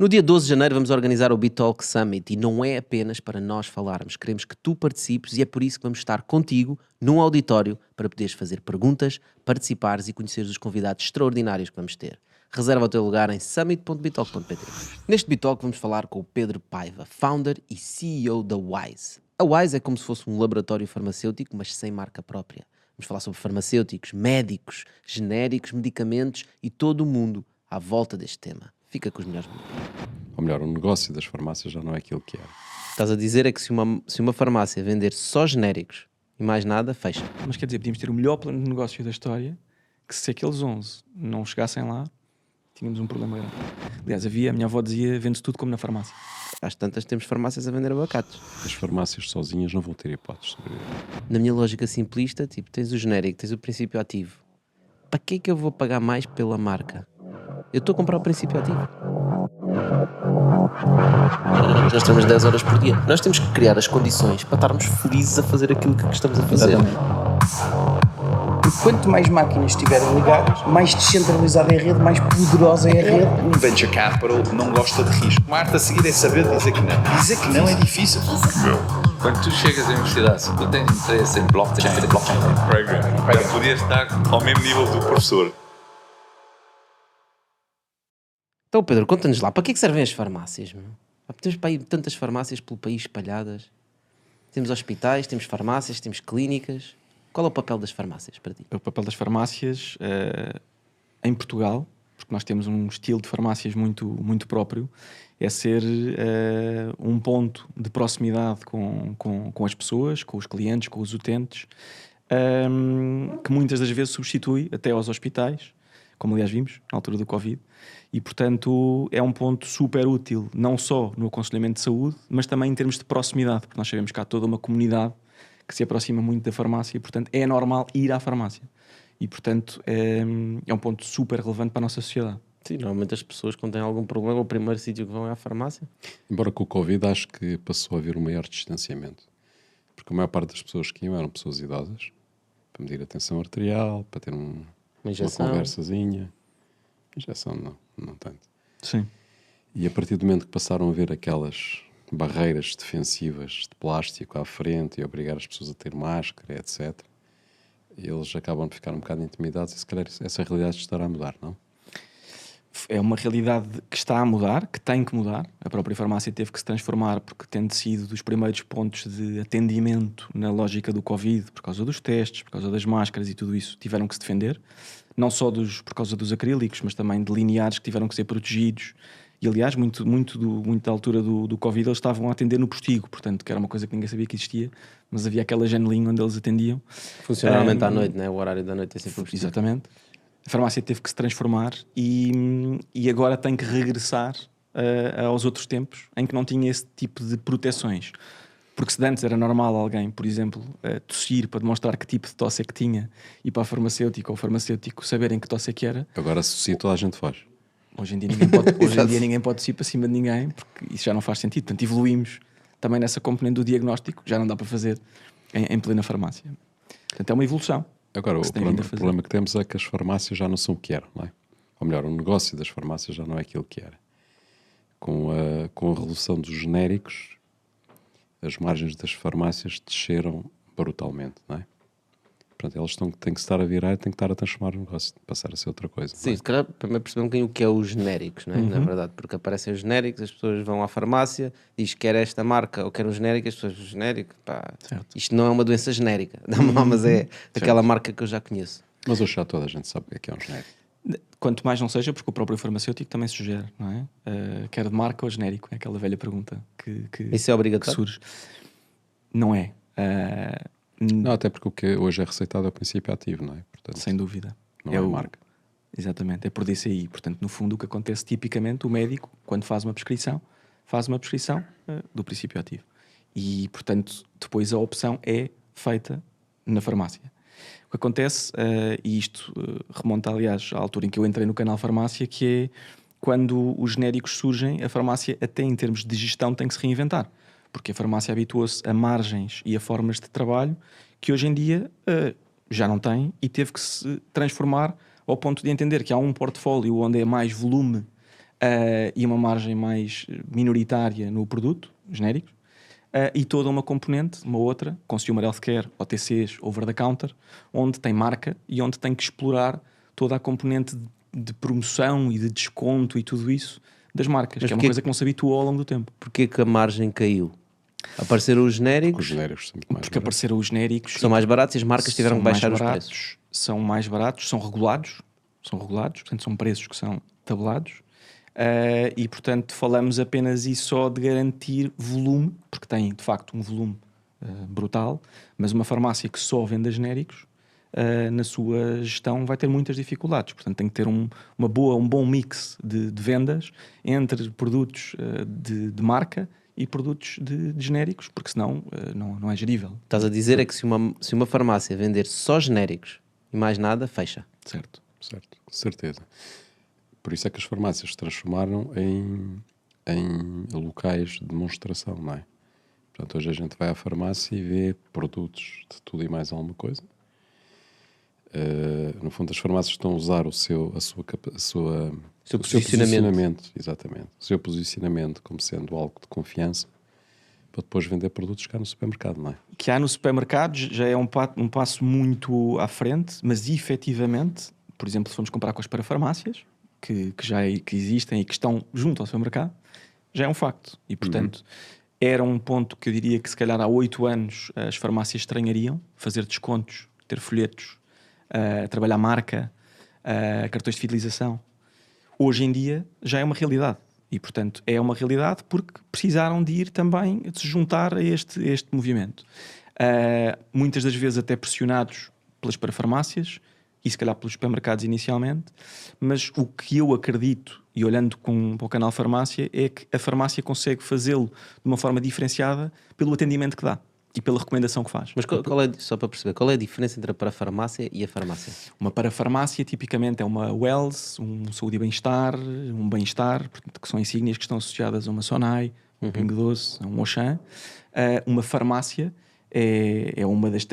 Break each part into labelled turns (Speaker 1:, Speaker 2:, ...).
Speaker 1: No dia 12 de janeiro vamos organizar o BeTalk Summit e não é apenas para nós falarmos, queremos que tu participes e é por isso que vamos estar contigo num auditório para poderes fazer perguntas, participares e conheceres os convidados extraordinários que vamos ter. Reserva o teu lugar em summit.bitalk.pt. Neste BeTalk vamos falar com o Pedro Paiva, founder e CEO da Wise. A Wise é como se fosse um laboratório farmacêutico, mas sem marca própria. Vamos falar sobre farmacêuticos, médicos, genéricos, medicamentos e todo o mundo à volta deste tema. Fica com os melhores momentos.
Speaker 2: Ou melhor, o negócio das farmácias já não é aquilo que era.
Speaker 1: Estás a dizer é que se uma farmácia vender só genéricos e mais nada, fecha.
Speaker 3: Mas quer dizer, podíamos ter o melhor plano de negócio da história, que se aqueles 11 não chegassem lá, tínhamos um problema grande. Aliás, a minha avó dizia, vende-se tudo como na farmácia.
Speaker 1: Às tantas temos farmácias a vender abacates.
Speaker 2: As farmácias sozinhas não vão ter hipóteses de sobreviver.
Speaker 1: Na minha lógica simplista, tipo, tens o genérico, tens o princípio ativo. Para que é que eu vou pagar mais pela marca? Eu estou a comprar o princípio ativo. Nós temos 10 horas por dia. Nós temos que criar as condições para estarmos felizes a fazer aquilo que estamos a fazer.
Speaker 4: Porque quanto mais máquinas estiverem ligadas, mais descentralizada é a rede, mais poderosa é a rede.
Speaker 5: Um venture capital não gosta de risco. Uma arte a seguir é saber dizer que não. Dizer que não é difícil.
Speaker 6: Quando tu chegas à universidade, se tu tens interesse em blockchain, programming, já podias estar ao mesmo nível do professor.
Speaker 1: Então, Pedro, conta-nos lá, para que é que servem as farmácias? Meu? Temos para aí tantas farmácias pelo país espalhadas. Temos hospitais, temos farmácias, temos clínicas. Qual é o papel das farmácias para ti?
Speaker 3: O papel das farmácias em Portugal, porque nós temos um estilo de farmácias muito próprio, é ser um ponto de proximidade com as pessoas, com os clientes, com os utentes, que muitas das vezes substitui até aos hospitais, como aliás vimos na altura do Covid, e portanto é um ponto super útil, não só no aconselhamento de saúde, mas também em termos de proximidade, porque nós sabemos que há toda uma comunidade que se aproxima muito da farmácia, e portanto é normal ir à farmácia. E portanto é um ponto super relevante para a nossa sociedade.
Speaker 1: Sim, normalmente as pessoas quando têm algum problema, o primeiro sítio que vão é à farmácia.
Speaker 2: Embora com o Covid acho que passou a haver um maior distanciamento. Porque a maior parte das pessoas que iam eram pessoas idosas, para medir a tensão arterial, para ter uma conversazinha. Injeção não tanto.
Speaker 3: Sim.
Speaker 2: E a partir do momento que passaram a ver aquelas barreiras defensivas de plástico à frente e obrigar as pessoas a ter máscara, etc., eles acabam de ficar um bocado intimidados e se calhar essa realidade estará a mudar, não?
Speaker 3: É uma realidade que está a mudar, que tem que mudar. A própria farmácia teve que se transformar porque tendo sido dos primeiros pontos de atendimento na lógica do Covid, por causa dos testes, por causa das máscaras e tudo isso, tiveram que se defender. Não só por causa dos acrílicos, mas também de lineares que tiveram que ser protegidos. E aliás, muito da altura do Covid eles estavam a atender no postigo, portanto, que era uma coisa que ninguém sabia que existia, mas havia aquela janelinha onde eles atendiam.
Speaker 1: Funcionalmente à noite, né? O horário da noite é sempre o postigo.
Speaker 3: Exatamente. A farmácia teve que se transformar e agora tem que regressar aos outros tempos em que não tinha esse tipo de proteções. Porque se antes era normal alguém, por exemplo, tossir para demonstrar que tipo de tosse é que tinha e para a farmacêutica ou o farmacêutico saberem que tosse é que era.
Speaker 2: Agora se tossir toda a gente faz.
Speaker 3: Hoje em dia ninguém pode tossir para cima de ninguém, porque isso já não faz sentido. Portanto, evoluímos também nessa componente do diagnóstico, já não dá para fazer em plena farmácia. Portanto, é uma evolução.
Speaker 2: Agora, o problema que temos é que as farmácias já não são o que eram, não é? Ou melhor, o negócio das farmácias já não é aquilo que era. Com a revolução dos genéricos, as margens das farmácias desceram brutalmente, não é? Portanto, eles têm que estar a virar e têm que estar a transformar o negócio, passar a ser outra coisa.
Speaker 1: Sim, se calhar primeiro percebem um bocadinho o que é os genéricos, não é? Na verdade, porque aparecem os genéricos, as pessoas vão à farmácia, diz que quer esta marca ou quer um genérico, as pessoas, genérico, pá, isto não é uma doença genérica, mas é daquela marca que eu já conheço.
Speaker 2: Mas hoje já toda a gente sabe o que é um genérico.
Speaker 3: Quanto mais não seja, porque o próprio farmacêutico também sugere, não é? Quer de marca ou genérico? É aquela velha pergunta que
Speaker 1: isso é obrigatório?
Speaker 3: Que surge. Não é.
Speaker 2: Não, até porque o que hoje é receitado é o princípio ativo, não é? Portanto,
Speaker 3: sem dúvida.
Speaker 2: Não é a marca.
Speaker 3: Exatamente, é por DCI. Portanto, no fundo, o que acontece tipicamente, o médico, quando faz uma prescrição do princípio ativo. E, portanto, depois a opção é feita na farmácia. O que acontece, e isto remonta, aliás, à altura em que eu entrei no canal Farmácia, que é quando os genéricos surgem, a farmácia, até em termos de gestão, tem que se reinventar. Porque a farmácia habituou-se a margens e a formas de trabalho que hoje em dia já não tem e teve que se transformar ao ponto de entender que há um portfólio onde é mais volume e uma margem mais minoritária no produto, genéricos, e toda uma componente, uma outra, Consumer Healthcare, OTCs, Over the Counter, onde tem marca e onde tem que explorar toda a componente de promoção e de desconto e tudo isso das marcas, que é uma coisa que não se habituou ao longo do tempo.
Speaker 1: Porquê que a margem caiu? Apareceram os genéricos,
Speaker 2: Os genéricos são muito mais
Speaker 3: Porque
Speaker 2: baratos.
Speaker 3: apareceram os genéricos.
Speaker 1: que são mais baratos e as marcas tiveram que
Speaker 3: são
Speaker 1: baixar
Speaker 3: mais
Speaker 1: os
Speaker 3: baratos,
Speaker 1: preços.
Speaker 3: São mais baratos, são regulados, portanto são preços que são tabelados. E portanto falamos apenas e só de garantir volume, porque tem de facto um volume brutal, mas uma farmácia que só venda genéricos na sua gestão vai ter muitas dificuldades. Portanto tem que ter um bom mix de vendas entre produtos de marca e produtos de genéricos, porque senão não é gerível.
Speaker 1: Estás a dizer é que se uma farmácia vender só genéricos e mais nada, fecha.
Speaker 3: Certo.
Speaker 2: Certo, com certeza. Por isso é que as farmácias se transformaram em locais de demonstração, não é? Portanto, hoje a gente vai à farmácia e vê produtos de tudo e mais alguma coisa. No fundo, as farmácias estão a usar o seu posicionamento, exatamente, o seu posicionamento como sendo algo de confiança para depois vender produtos cá no supermercado, não é?
Speaker 3: Que há no supermercado já é um passo muito à frente, mas efetivamente, por exemplo, se formos comparar com as parafarmácias, que existem e que estão junto ao supermercado, já é um facto. E, portanto, era um ponto que eu diria que se calhar há 8 anos as farmácias estranhariam, fazer descontos, ter folhetos, trabalhar marca, cartões de fidelização. Hoje em dia já é uma realidade. E, portanto, é uma realidade porque precisaram de ir também, de se juntar a este movimento. Muitas das vezes até pressionados pelas parafarmácias e se calhar pelos supermercados inicialmente, mas o que eu acredito, e olhando para o canal farmácia, é que a farmácia consegue fazê-lo de uma forma diferenciada pelo atendimento que dá e pela recomendação que faz.
Speaker 1: Mas só para perceber, qual é a diferença entre a parafarmácia e a farmácia?
Speaker 3: Uma parafarmácia tipicamente é uma Wells, um saúde e bem-estar, um bem-estar, que são insígnias que estão associadas a uma Sonai, um Pingo Doce, a um Auchan. Uma farmácia é um dos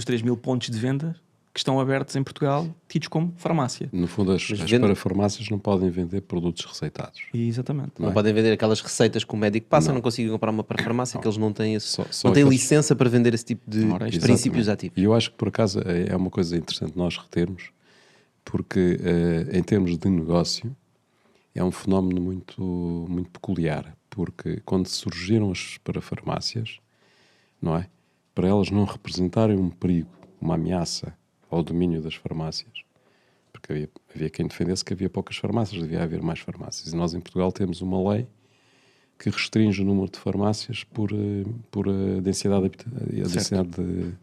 Speaker 3: 3.000 pontos de venda que estão abertos em Portugal, tidos como farmácia.
Speaker 2: No fundo, as parafarmácias não podem vender produtos receitados.
Speaker 3: Exatamente.
Speaker 1: Não podem vender aquelas receitas que o médico passa, não conseguem comprar uma parafarmácia, que eles não têm,
Speaker 2: Só
Speaker 1: não têm
Speaker 2: aqueles-
Speaker 1: licença para vender esse tipo de princípios
Speaker 2: Exatamente.
Speaker 1: ativos.
Speaker 2: E eu acho que, por acaso, é uma coisa interessante nós retermos, porque, em termos de negócio, é um fenómeno muito, muito peculiar, porque quando surgiram as parafarmácias, não é? Para elas não representarem um perigo, uma ameaça ao domínio das farmácias, porque havia quem defendesse que havia poucas farmácias, devia haver mais farmácias. E nós em Portugal temos uma lei que restringe o número de farmácias por a densidade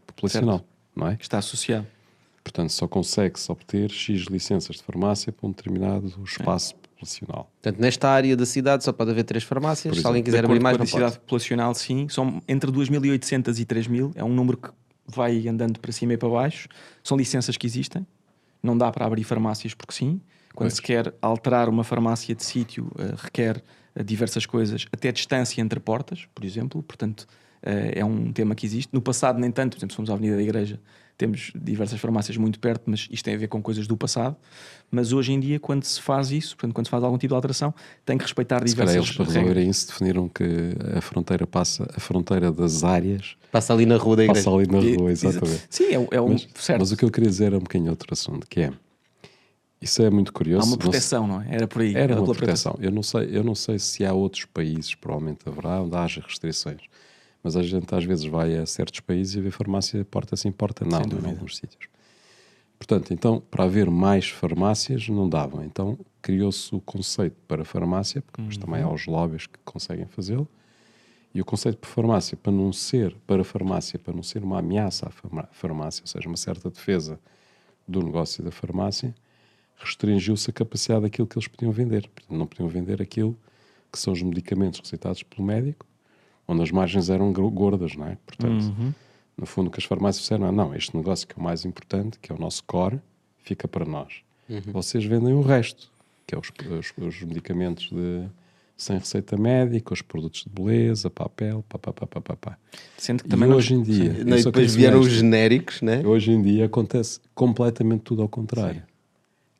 Speaker 2: populacional, não é?
Speaker 3: Que está associado.
Speaker 2: Portanto, só consegue-se obter X licenças de farmácia para um determinado espaço populacional.
Speaker 1: Portanto, nesta área da cidade só pode haver 3 farmácias, se alguém
Speaker 3: De
Speaker 1: quiser
Speaker 3: acordo
Speaker 1: abrir mais,
Speaker 3: com a
Speaker 1: não pode.
Speaker 3: densidade populacional, sim. São entre 2.800 e 3.000. É um número que vai andando para cima e para baixo. São licenças que existem. Não dá para abrir farmácias porque sim. Quando se quer alterar uma farmácia de sítio, requer diversas coisas, até distância entre portas, por exemplo. Portanto, é um tema que existe. No passado, nem tanto. Por exemplo, se fomos à Avenida da Igreja, temos diversas farmácias muito perto, mas isto tem a ver com coisas do passado. Mas hoje em dia, quando se faz isso, portanto, quando se faz algum tipo de alteração, tem que respeitar
Speaker 2: Se calhar
Speaker 3: diversas
Speaker 2: eles, para
Speaker 3: regras.
Speaker 2: resolverem isso, definiram que a fronteira das áreas
Speaker 1: Passa ali na rua da igreja.
Speaker 2: passa ali na rua, exatamente.
Speaker 3: Sim, é um certo.
Speaker 2: Mas o que eu queria dizer é um bocadinho outro assunto, que é, isso é muito curioso.
Speaker 3: Há uma
Speaker 2: Não
Speaker 3: proteção, não é? Era por aí.
Speaker 2: Era uma
Speaker 3: pela
Speaker 2: proteção. Eu não sei se há outros países, provavelmente haverá, onde haja restrições. Mas a gente às vezes vai a certos países e vê farmácia porta sim, porta não, em alguns sítios. Portanto, então, para haver mais farmácias, não davam. Então, criou-se o conceito para farmácia, porque depois também há os lobbies que conseguem fazê-lo. E o conceito de farmácia, para não ser uma ameaça à farmácia, ou seja, uma certa defesa do negócio da farmácia, restringiu-se a capacidade daquilo que eles podiam vender. Portanto, não podiam vender aquilo que são os medicamentos receitados pelo médico, onde as margens eram gordas, não é? Portanto, no fundo, o que as farmácias disseram, não, este negócio que é o mais importante, que é o nosso core, fica para nós. Vocês vendem o resto, que é os medicamentos sem receita médica, os produtos de beleza, papel, papapá.
Speaker 3: Sendo que
Speaker 2: E
Speaker 3: também
Speaker 2: hoje em dia...
Speaker 1: E depois vieram os genéricos, né?
Speaker 2: Hoje em dia acontece completamente tudo ao contrário.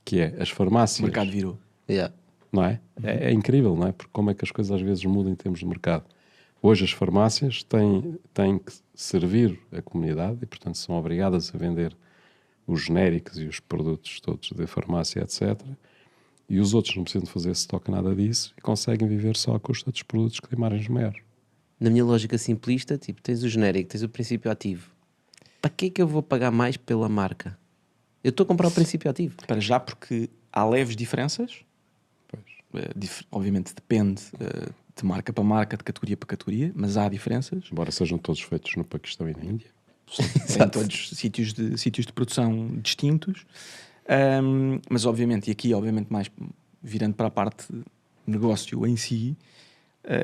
Speaker 2: Que é, as
Speaker 3: o
Speaker 2: farmácias...
Speaker 3: mercado virou.
Speaker 1: Yeah.
Speaker 2: Não é? É incrível, não é? Porque como é que as coisas às vezes mudam em termos de mercado. Hoje as farmácias têm que servir a comunidade e, portanto, são obrigadas a vender os genéricos e os produtos todos da farmácia, etc. E os outros não precisam de fazer estoque nada disso e conseguem viver só à custa dos produtos que têm margens maiores.
Speaker 1: Na minha lógica simplista, tipo, tens o genérico, tens o princípio ativo. Para que é que eu vou pagar mais pela marca? Eu estou a comprar o princípio ativo.
Speaker 3: Para já, porque há leves diferenças. Obviamente depende de marca para marca, de categoria para categoria, mas há diferenças.
Speaker 2: Embora sejam todos feitos no Paquistão e na Índia.
Speaker 3: Em todos sítios de produção distintos. Mas obviamente, e aqui obviamente mais virando para a parte de negócio em si,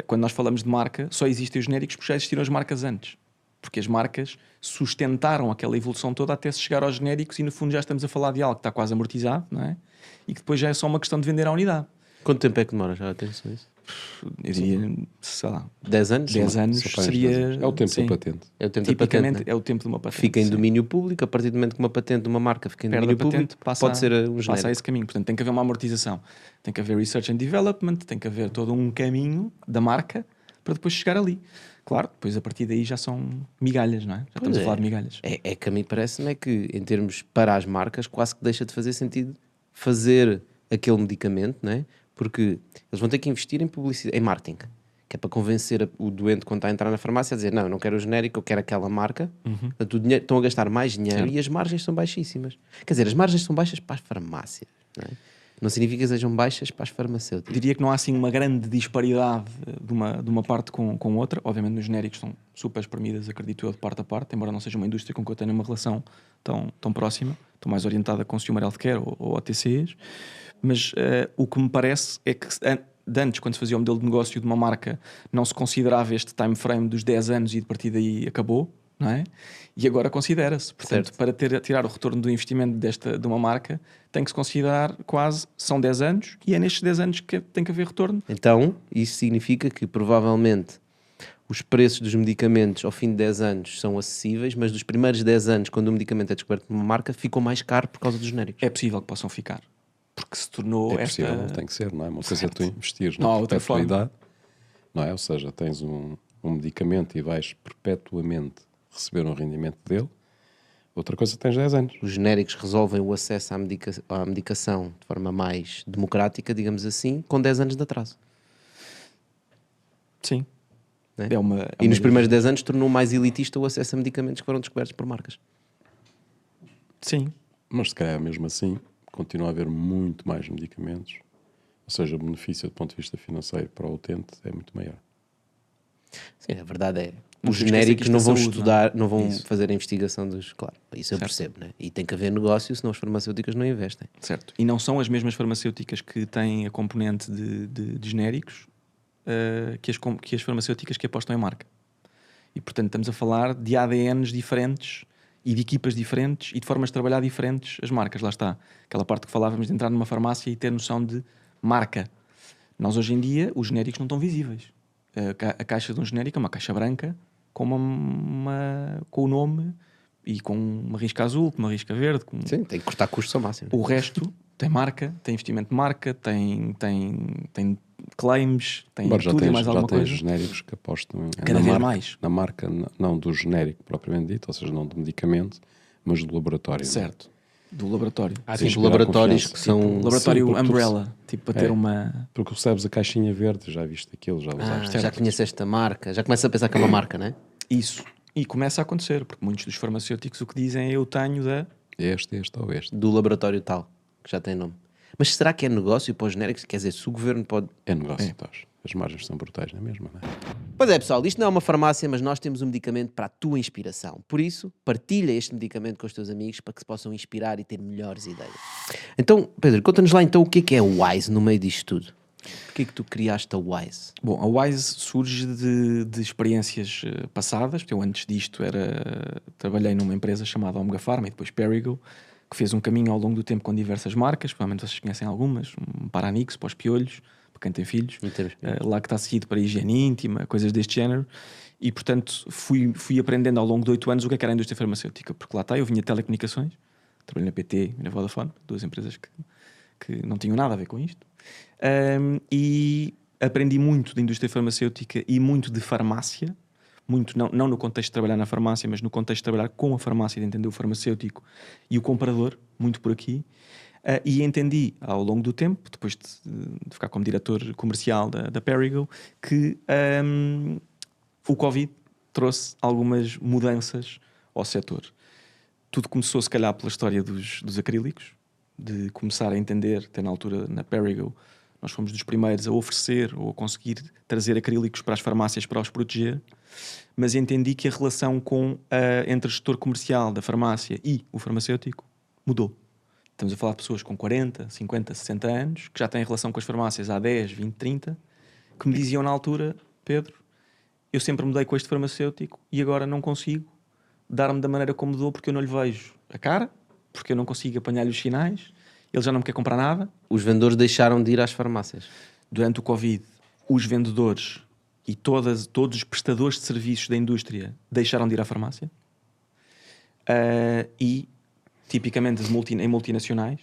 Speaker 3: quando nós falamos de marca, só existem os genéricos porque já existiram as marcas antes. Porque as marcas sustentaram aquela evolução toda até se chegar aos genéricos e no fundo já estamos a falar de algo que está quase amortizado, não é? E que depois já é só uma questão de vender a unidade.
Speaker 1: Quanto tempo é que demora? Já tens isso?
Speaker 3: Eu diria, sei lá,
Speaker 1: 10 anos?
Speaker 3: 10 anos
Speaker 2: Só para
Speaker 3: seria...
Speaker 2: 10 anos. É o tempo
Speaker 3: sim,
Speaker 2: da patente.
Speaker 1: É o tempo da
Speaker 3: tipicamente
Speaker 1: patente, né?
Speaker 3: é o tempo de uma patente.
Speaker 1: Fica em
Speaker 3: sim.
Speaker 1: domínio público, a partir do momento que uma patente de uma marca fica em
Speaker 3: Perde a
Speaker 1: domínio
Speaker 3: patente,
Speaker 1: público,
Speaker 3: passa,
Speaker 1: pode ser um
Speaker 3: passa
Speaker 1: genérico.
Speaker 3: a esse caminho. Portanto, tem que haver uma amortização. Tem que haver research and development, tem que haver todo um caminho da marca para depois chegar ali. Claro, depois a partir daí já são migalhas, não é? Já estamos a falar de migalhas.
Speaker 1: É que a mim parece-me que, em termos para as marcas, quase que deixa de fazer sentido fazer aquele medicamento, não é? Porque eles vão ter que investir em publicidade, em marketing, que é para convencer o doente quando está a entrar na farmácia a dizer não, eu não quero o genérico, eu quero aquela marca. Portanto, o dinheiro, estão a gastar mais dinheiro.
Speaker 3: Certo.
Speaker 1: E as margens são baixíssimas. Quer dizer, as margens são baixas para as farmácias, não é? Não significa que sejam baixas para as farmacêuticas.
Speaker 3: Diria que não há assim uma grande disparidade de uma parte com outra. Obviamente nos genéricos são super espremidas, acredito eu, de parte a parte, embora não seja uma indústria com que eu tenha uma relação tão próxima. Estou mais orientada a consumer healthcare ou OTCs. Mas o que me parece é que de antes, quando se fazia o modelo de negócio de uma marca, não se considerava este time frame dos 10 anos e de partir daí acabou, não é? E agora considera-se. Portanto, para tirar o retorno do investimento de uma marca, tem que se considerar quase, são 10 anos e é nestes 10 anos que tem que haver retorno.
Speaker 1: Então, isso significa que provavelmente os preços dos medicamentos ao fim de 10 anos são acessíveis, mas dos primeiros 10 anos, quando o medicamento é descoberto por uma marca, ficou mais caro por causa dos genéricos.
Speaker 3: É possível que possam ficar. Porque se tornou
Speaker 2: É possível,
Speaker 3: esta...
Speaker 2: não tem que ser, não é? Uma coisa é
Speaker 3: Certo.
Speaker 2: tu investires
Speaker 3: Não há
Speaker 2: na
Speaker 3: outra forma.
Speaker 2: perpetuidade, não é? Ou seja, tens um medicamento e vais perpetuamente receber um rendimento dele. Outra coisa, tens 10 anos.
Speaker 1: Os genéricos resolvem o acesso à medicação de forma mais democrática, digamos assim, com 10 anos de atraso.
Speaker 3: Sim.
Speaker 1: Né?
Speaker 3: É uma
Speaker 1: E nos primeiros 10 anos tornou mais elitista o acesso a medicamentos que foram descobertos por marcas.
Speaker 3: Sim.
Speaker 2: Mas se calhar mesmo assim continua a haver muito mais medicamentos, ou seja, o benefício do ponto de vista financeiro para o utente é muito maior.
Speaker 1: Sim, a verdade é.
Speaker 3: Não
Speaker 1: Os
Speaker 3: se esqueça
Speaker 1: genéricos
Speaker 3: que isto
Speaker 1: não
Speaker 3: é
Speaker 1: vão
Speaker 3: saúde,
Speaker 1: estudar, não vão
Speaker 3: Isso.
Speaker 1: fazer a investigação dos... Claro, isso eu
Speaker 3: Certo.
Speaker 1: percebo, né? E tem que haver negócio, senão as farmacêuticas não investem.
Speaker 3: Certo. E não são as mesmas farmacêuticas que têm a componente de genéricos que as farmacêuticas que apostam em marca. E, portanto, estamos a falar de ADNs diferentes e de equipas diferentes e de formas de trabalhar diferentes as marcas. Lá está. Aquela parte que falávamos de entrar numa farmácia e ter noção de marca. Nós, hoje em dia, os genéricos não estão visíveis. A caixa de um genérico é uma caixa branca com, com o nome e com uma risca azul, com uma risca verde. Com...
Speaker 1: Sim, tem que cortar custos ao máximo.
Speaker 3: O resto tem marca, tem investimento de marca, tem claims, tem
Speaker 2: Embora
Speaker 3: tudo e mais alguma
Speaker 2: tens
Speaker 3: coisa.
Speaker 2: genéricos que apostam
Speaker 3: Cada
Speaker 2: na
Speaker 3: vez
Speaker 2: marca,
Speaker 3: mais.
Speaker 2: na marca, não do genérico propriamente dito, ou seja, não do medicamento, mas do laboratório. não é?
Speaker 3: Certo. Do laboratório.
Speaker 1: Há
Speaker 2: Tens
Speaker 1: tipo
Speaker 2: que dar
Speaker 1: laboratórios
Speaker 2: confiança.
Speaker 1: que são...
Speaker 3: Laboratório
Speaker 2: porque tu-
Speaker 3: Umbrella. Tipo, para ter uma...
Speaker 2: Porque recebes a caixinha verde, já viste aquilo, já usaste.
Speaker 1: já conhece esta marca, já começa a pensar que é uma marca, não é?
Speaker 3: Isso. E começa a acontecer, porque muitos dos farmacêuticos o que dizem é eu tenho da...
Speaker 2: Este ou este.
Speaker 1: Do laboratório tal, que já tem nome. Mas será que é negócio para os genéricos? Quer dizer, se o governo pode...
Speaker 2: É negócio, estás. As margens são brutais, não é mesmo? Não é?
Speaker 1: Pois é, pessoal, isto não é uma farmácia, mas nós temos um medicamento para a tua inspiração. Por isso, partilha este medicamento com os teus amigos para que se possam inspirar e ter melhores ideias. Então, Pedro, conta-nos lá então o que é o WISE no meio disto tudo. Porquê é que tu criaste a WISE?
Speaker 3: Bom, a WISE surge de experiências passadas. Eu antes disto trabalhei numa empresa chamada Omega Pharma e depois Perrigo, que fez um caminho ao longo do tempo com diversas marcas, provavelmente vocês conhecem algumas, um Paranix para os piolhos, para quem tem filhos, lá que está seguido para a higiene íntima, coisas deste género. E, portanto, fui aprendendo ao longo de 8 anos o que era a indústria farmacêutica, porque lá está, eu vinha de telecomunicações, trabalhei na PT e na Vodafone, duas empresas que que não tinham nada a ver com isto. E aprendi muito da indústria farmacêutica e muito de farmácia, muito não no contexto de trabalhar na farmácia, mas no contexto de trabalhar com a farmácia, de entender o farmacêutico e o comprador, muito por aqui. E entendi ao longo do tempo, depois de ficar como diretor comercial da Perrigo, que o Covid trouxe algumas mudanças ao setor. Tudo começou, se calhar, pela história dos acrílicos, de começar a entender, até na altura, na Perrigo, nós fomos dos primeiros a oferecer ou a conseguir trazer acrílicos para as farmácias para os proteger, mas entendi que a relação entre o gestor comercial da farmácia e o farmacêutico mudou. Estamos a falar de pessoas com 40, 50, 60 anos, que já têm relação com as farmácias há 10, 20, 30, que me diziam na altura: Pedro, eu sempre mudei com este farmacêutico e agora não consigo dar-me da maneira como dou, porque eu não lhe vejo a cara, porque eu não consigo apanhar-lhe os sinais, ele já não me quer comprar nada.
Speaker 1: Os vendedores deixaram de ir às farmácias.
Speaker 3: Durante o Covid, os vendedores e todos os prestadores de serviços da indústria deixaram de ir à farmácia. E, tipicamente em multinacionais,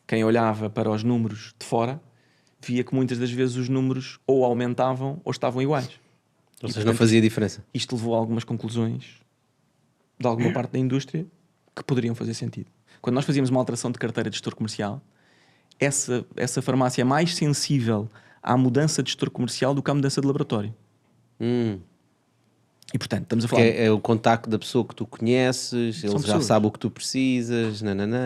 Speaker 3: quem olhava para os números de fora via que muitas das vezes os números ou aumentavam ou estavam iguais.
Speaker 1: Ou seja, não fazia diferença.
Speaker 3: Isto levou a algumas conclusões de alguma parte da indústria que poderiam fazer sentido. Quando nós fazíamos uma alteração de carteira de gestor comercial, essa farmácia é mais sensível à mudança de gestor comercial do que à mudança de laboratório. E portanto, estamos a falar...
Speaker 1: É o contacto da pessoa que tu conheces, ele já
Speaker 3: pessoas.
Speaker 1: sabe o que tu precisas,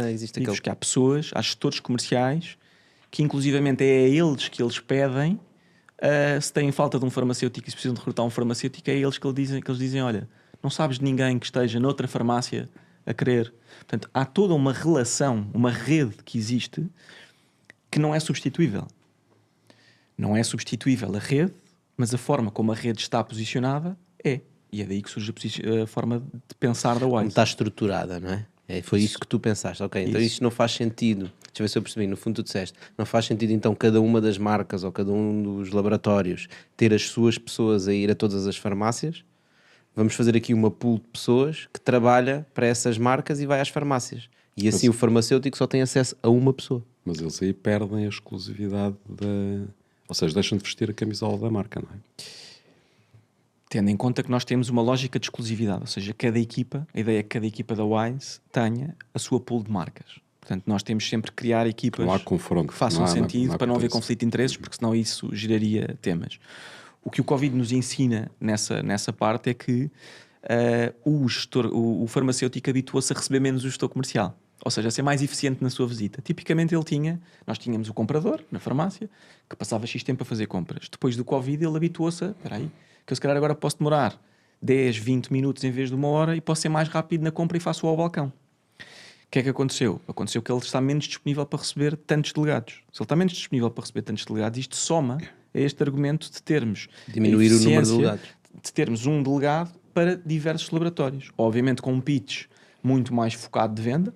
Speaker 1: existe aquele...
Speaker 3: que há pessoas, há gestores comerciais, que inclusivamente é a eles que eles pedem, se têm falta de um farmacêutico e se precisam de recrutar um farmacêutico, é a eles que eles dizem, olha, não sabes de ninguém que esteja noutra farmácia a querer. Portanto, há toda uma relação, uma rede que existe que não é substituível. Não é substituível a rede, mas a forma como a rede está posicionada é. E é daí que surge a forma de pensar da
Speaker 1: Como
Speaker 3: Wise.
Speaker 1: está estruturada, não é? Foi isso que tu pensaste. Ok, então isto não faz sentido. Deixa eu ver se eu percebi. No fundo tu disseste, não faz sentido então cada uma das marcas ou cada um dos laboratórios ter as suas pessoas a ir a todas as farmácias. Vamos fazer aqui uma pool de pessoas que trabalha para essas marcas e vai às farmácias. E assim o farmacêutico só tem acesso a uma pessoa.
Speaker 2: Mas eles aí perdem a exclusividade ou seja, deixam de vestir a camisola da marca, não é?
Speaker 3: Tendo em conta que nós temos uma lógica de exclusividade, ou seja, a ideia é que cada equipa da Wise tenha a sua pool de marcas. Portanto, nós temos sempre que criar equipas
Speaker 2: Não há confronto,
Speaker 3: que façam
Speaker 2: não há
Speaker 3: sentido para não haver
Speaker 2: competição.
Speaker 3: conflito de interesses, porque senão isso geraria temas. O que o Covid nos ensina nessa parte é que o farmacêutico habitua-se a receber menos o gestor comercial. Ou seja, a ser mais eficiente na sua visita. Tipicamente nós tínhamos o comprador na farmácia, que passava X tempo a fazer compras. Depois do Covid ele habituou-se espera aí, que eu se calhar agora posso demorar 10, 20 minutos em vez de 1 hora e posso ser mais rápido na compra e faço-o ao balcão. O que é que aconteceu? Aconteceu que ele está menos disponível para receber tantos delegados. Se ele está menos disponível para receber tantos delegados, isto soma a este argumento de termos
Speaker 1: Diminuir o número de delegados.
Speaker 3: de termos um delegado para diversos laboratórios. Obviamente com um pitch muito mais focado de venda,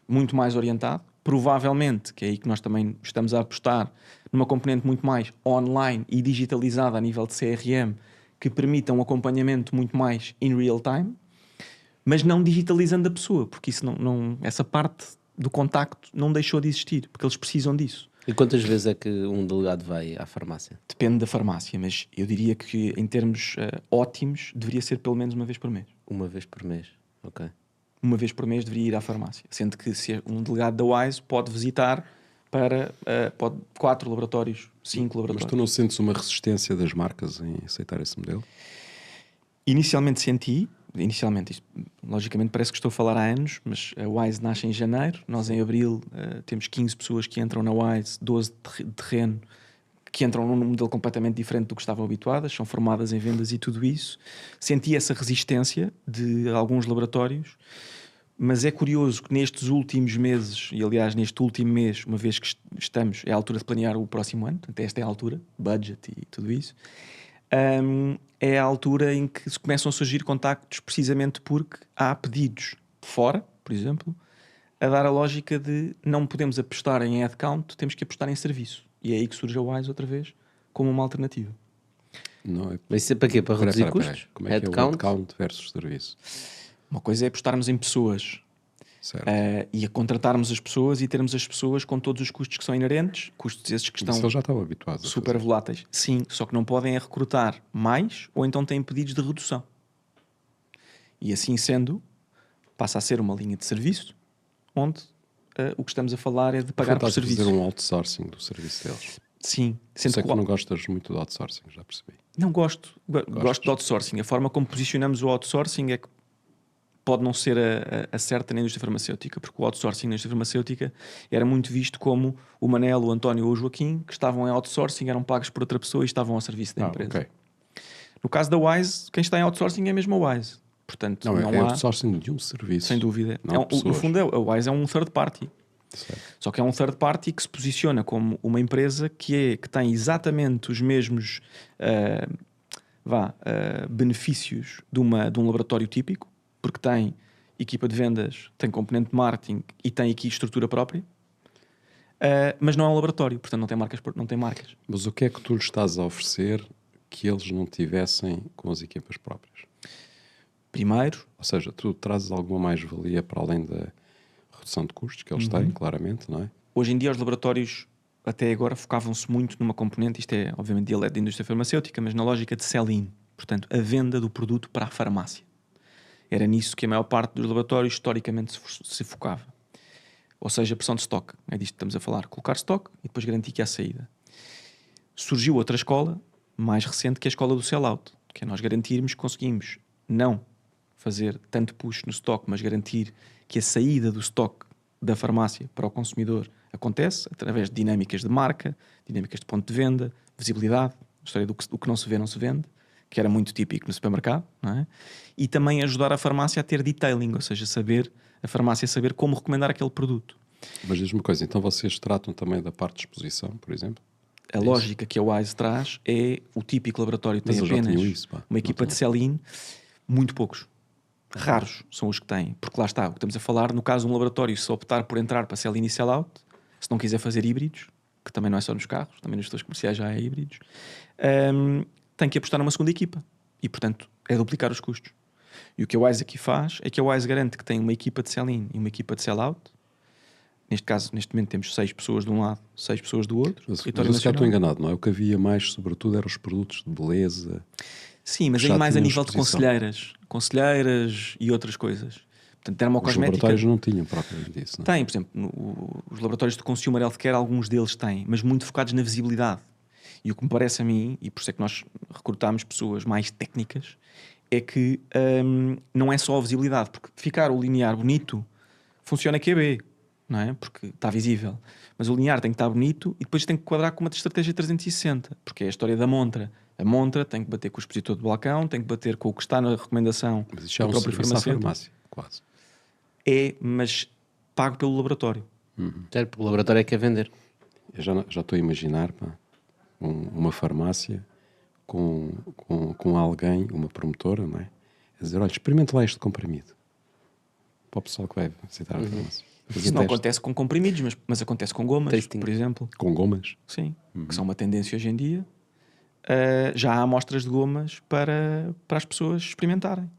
Speaker 3: muito mais orientado, provavelmente, que é aí que nós também estamos a apostar, numa componente muito mais online e digitalizada a nível de CRM, que permita um acompanhamento muito mais in real time, mas não digitalizando a pessoa, porque isso essa parte do contacto não deixou de existir, porque eles precisam disso.
Speaker 1: E quantas vezes é que um delegado vai à farmácia?
Speaker 3: Depende da farmácia, mas eu diria que em termos ótimos deveria ser pelo menos uma vez por mês.
Speaker 1: Uma vez por mês, ok.
Speaker 3: Uma vez por mês deveria ir à farmácia, sendo que se um delegado da Wise pode visitar para 4 laboratórios, 5 laboratórios.
Speaker 2: Mas tu não sentes uma resistência das marcas em aceitar esse modelo?
Speaker 3: Inicialmente senti, isto, logicamente parece que estou a falar há anos, mas a Wise nasce em janeiro, nós em abril temos 15 pessoas que entram na Wise, 12 de terreno, que entram num modelo completamente diferente do que estavam habituadas, são formadas em vendas e tudo isso. Senti essa resistência de alguns laboratórios, mas é curioso que nestes últimos meses, e aliás neste último mês, uma vez que é a altura de planear o próximo ano, portanto esta é a altura, budget e tudo isso, é a altura em que se começam a surgir contactos precisamente porque há pedidos de fora, por exemplo, a dar a lógica de não podemos apostar em headcount, temos que apostar em serviço. E é aí que surge a Wise outra vez como uma alternativa.
Speaker 2: Não é?
Speaker 1: Mas isso é para quê? Para reduzir custos?
Speaker 2: Como é que é o headcount versus serviço?
Speaker 3: Uma coisa é apostarmos em pessoas
Speaker 2: Certo.
Speaker 3: E a contratarmos as pessoas e termos as pessoas com todos os custos que são inerentes, custos esses que
Speaker 2: Isso
Speaker 3: estão
Speaker 2: eles já estavam habituados a
Speaker 3: super
Speaker 2: fazer.
Speaker 3: voláteis. Sim, só que não podem é recrutar mais ou então têm pedidos de redução. E assim sendo, passa a ser uma linha de serviço onde o que estamos a falar é de pagar por
Speaker 2: Estás a
Speaker 3: serviço.
Speaker 2: fazer um outsourcing do serviço deles.
Speaker 3: Sim, sendo
Speaker 2: Sei
Speaker 3: que
Speaker 2: que tu não gostas muito do outsourcing, já percebi.
Speaker 3: não gosto. Gosto de outsourcing. A forma como posicionamos o outsourcing é que pode não ser a certa na indústria farmacêutica, porque o outsourcing na indústria farmacêutica era muito visto como o Manel, o António ou o Joaquim, que estavam em outsourcing, eram pagos por outra pessoa e estavam ao serviço da empresa.
Speaker 2: Ok.
Speaker 3: No caso da Wise, quem está em outsourcing é mesmo a Wise. Portanto,
Speaker 2: Não,
Speaker 3: não
Speaker 2: é
Speaker 3: há,
Speaker 2: outsourcing de um serviço.
Speaker 3: sem dúvida.
Speaker 2: Não
Speaker 3: No
Speaker 2: pessoas.
Speaker 3: fundo, a Wise é um third party.
Speaker 2: Certo.
Speaker 3: Só que é um third party que se posiciona como uma empresa que tem exatamente os mesmos benefícios de um laboratório típico, porque tem equipa de vendas, tem componente de marketing e tem aqui estrutura própria, mas não é um laboratório, portanto não tem marcas.
Speaker 2: Mas o que é que tu lhes estás a oferecer que eles não tivessem com as equipas próprias?
Speaker 3: Primeiro,
Speaker 2: Ou seja, tu trazes alguma mais-valia para além da redução de custos que eles têm, claramente, não é?
Speaker 3: hoje em dia os laboratórios até agora focavam-se muito numa componente, isto é obviamente dialeto da indústria farmacêutica, mas na lógica de sell-in, portanto a venda do produto para a farmácia. Era nisso que a maior parte dos laboratórios historicamente se focava. Ou seja, pressão de stock. É disto que estamos a falar. Colocar stock e depois garantir que há saída. Surgiu outra escola, mais recente, que é a escola do sell-out. Que é nós garantirmos que conseguimos não fazer tanto push no stock, mas garantir que a saída do stock da farmácia para o consumidor acontece através de dinâmicas de marca, dinâmicas de ponto de venda, visibilidade, a história do que o que não se vê não se vende, que era muito típico no supermercado, não é? E também ajudar a farmácia a ter detailing, ou seja, a farmácia saber como recomendar aquele produto.
Speaker 2: Mas diz-me uma coisa, então vocês tratam também da parte de exposição, por exemplo?
Speaker 3: A lógica que a Wise traz é o típico laboratório tem
Speaker 2: Mas eles já
Speaker 3: apenas
Speaker 2: tinham isso, pá.
Speaker 3: uma equipa de sell-in, muito poucos. Raros são os que têm, porque lá está, o que estamos a falar, no caso de um laboratório, se optar por entrar para sell-in e sell-out, se não quiser fazer híbridos, que também não é só nos carros, também nos setores comerciais já é híbridos, tem que apostar numa segunda equipa e, portanto, é duplicar os custos. E o que a Wise aqui faz é que a Wise garante que tem uma equipa de sell-in e uma equipa de sell-out. Neste caso, neste momento, temos 6 pessoas de um lado, 6 pessoas do outro.
Speaker 2: Mas
Speaker 3: território
Speaker 2: eu já estou
Speaker 3: nacional.
Speaker 2: enganado, não é? O que havia mais, sobretudo, eram os produtos de beleza.
Speaker 3: Sim, mas
Speaker 2: Já
Speaker 3: aí mais a
Speaker 2: tinham
Speaker 3: nível de
Speaker 2: exposição.
Speaker 3: conselheiras e outras coisas. Portanto,
Speaker 2: Os
Speaker 3: dermocosmética
Speaker 2: laboratórios não tinham propriamente isso, não é?
Speaker 3: tem, por exemplo, os laboratórios de consumer healthcare, alguns deles têm, mas muito focados na visibilidade. E o que me parece a mim, e por isso é que nós recrutámos pessoas mais técnicas, é que não é só a visibilidade, porque ficar o linear bonito funciona QB, não é? Porque está visível. Mas o linear tem que estar bonito e depois tem que quadrar com uma estratégia 360, porque é a história da montra. A montra tem que bater com o expositor do balcão, tem que bater com o que está na recomendação
Speaker 2: Mas isso já é
Speaker 3: do
Speaker 2: um
Speaker 3: próprio
Speaker 2: serviço à
Speaker 3: farmacêutico.
Speaker 2: farmácia, quase.
Speaker 3: É, mas pago pelo laboratório.
Speaker 1: Sério, porque o laboratório é que quer vender.
Speaker 2: Eu já estou a imaginar, pá, uma farmácia com alguém, uma promotora, não é? A dizer, olha, experimenta lá este comprimido. Para o pessoal que vai visitar a farmácia. Fazer
Speaker 3: Isso não
Speaker 2: teste.
Speaker 3: acontece com comprimidos, mas acontece com gomas,
Speaker 1: Tasting.
Speaker 3: por exemplo.
Speaker 2: Com gomas.
Speaker 3: Sim, que são uma tendência hoje em dia. Já há amostras de gomas para as pessoas experimentarem.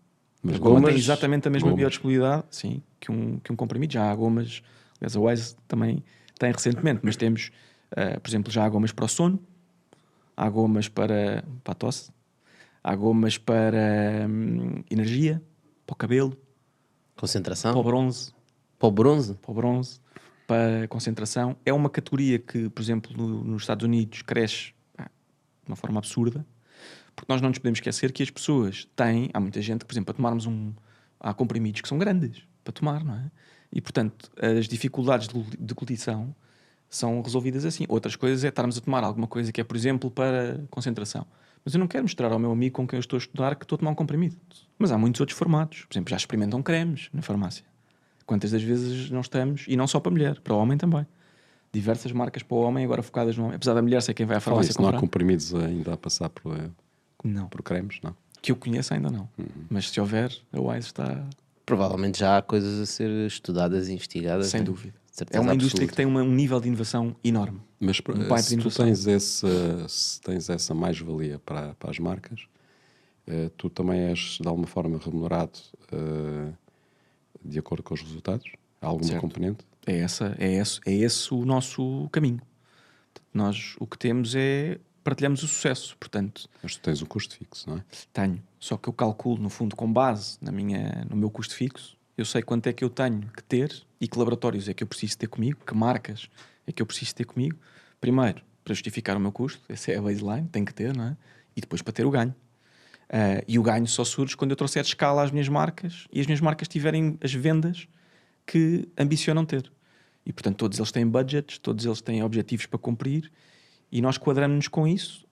Speaker 2: Mas
Speaker 3: A goma
Speaker 1: gomas-
Speaker 3: tem exatamente a mesma
Speaker 2: gomas.
Speaker 3: biodisponibilidade, sim, que um comprimido. Já há gomas, aliás, a Wise também tem recentemente, mas temos, por exemplo, já há gomas para o sono, há gomas para a tosse, há gomas para energia, para o cabelo,
Speaker 1: Concentração.
Speaker 3: para o bronze.
Speaker 1: Para o bronze.
Speaker 3: Para o bronze, para a concentração. É uma categoria que, por exemplo, nos Estados Unidos cresce de uma forma absurda, porque nós não nos podemos esquecer que as pessoas têm, há muita gente que, por exemplo, para tomarmos há comprimidos que são grandes para tomar, não é? E, portanto, as dificuldades de deglutição são resolvidas assim. Outras coisas é estarmos a tomar alguma coisa que é, por exemplo, para concentração. Mas eu não quero mostrar ao meu amigo com quem eu estou a estudar que estou a tomar um comprimido. Mas há muitos outros formatos. Por exemplo, já experimentam cremes na farmácia. Quantas das vezes não estamos, e não só para mulher, para o homem também. Diversas marcas para o homem, agora focadas no homem. Apesar da mulher ser quem vai à
Speaker 2: Fala
Speaker 3: farmácia
Speaker 2: isso, não há
Speaker 3: comprar.
Speaker 2: comprimidos ainda a passar
Speaker 3: Não.
Speaker 2: por cremes, não?
Speaker 3: Que eu conheço ainda não. Mas se houver, a Wise está
Speaker 1: Provavelmente já há coisas a ser estudadas e investigadas.
Speaker 3: sem
Speaker 1: né?
Speaker 3: dúvida.
Speaker 1: De certeza
Speaker 3: É uma indústria
Speaker 1: absoluta.
Speaker 3: que tem um nível de inovação enorme.
Speaker 2: Mas
Speaker 3: pipe de
Speaker 2: se tu
Speaker 3: inovação.
Speaker 2: se tens essa mais-valia para as marcas, tu também és de alguma forma remunerado de acordo com os resultados? Há alguma
Speaker 3: Certo.
Speaker 2: componente?
Speaker 3: É esse o nosso caminho. Nós o que temos é partilhamos o sucesso, portanto
Speaker 2: Mas tu tens um custo fixo, não é?
Speaker 3: tenho, só que eu calculo no fundo com base no meu custo fixo, eu sei quanto é que eu tenho que ter e que laboratórios é que eu preciso ter comigo, que marcas é que eu preciso ter comigo, primeiro para justificar o meu custo, essa é a baseline, tem que ter, não é? E depois para ter o ganho. E o ganho só surge quando eu trouxer escala às minhas marcas e as minhas marcas tiverem as vendas que ambicionam ter. E portanto todos eles têm budgets, todos eles têm objetivos para cumprir e nós quadramos-nos com isso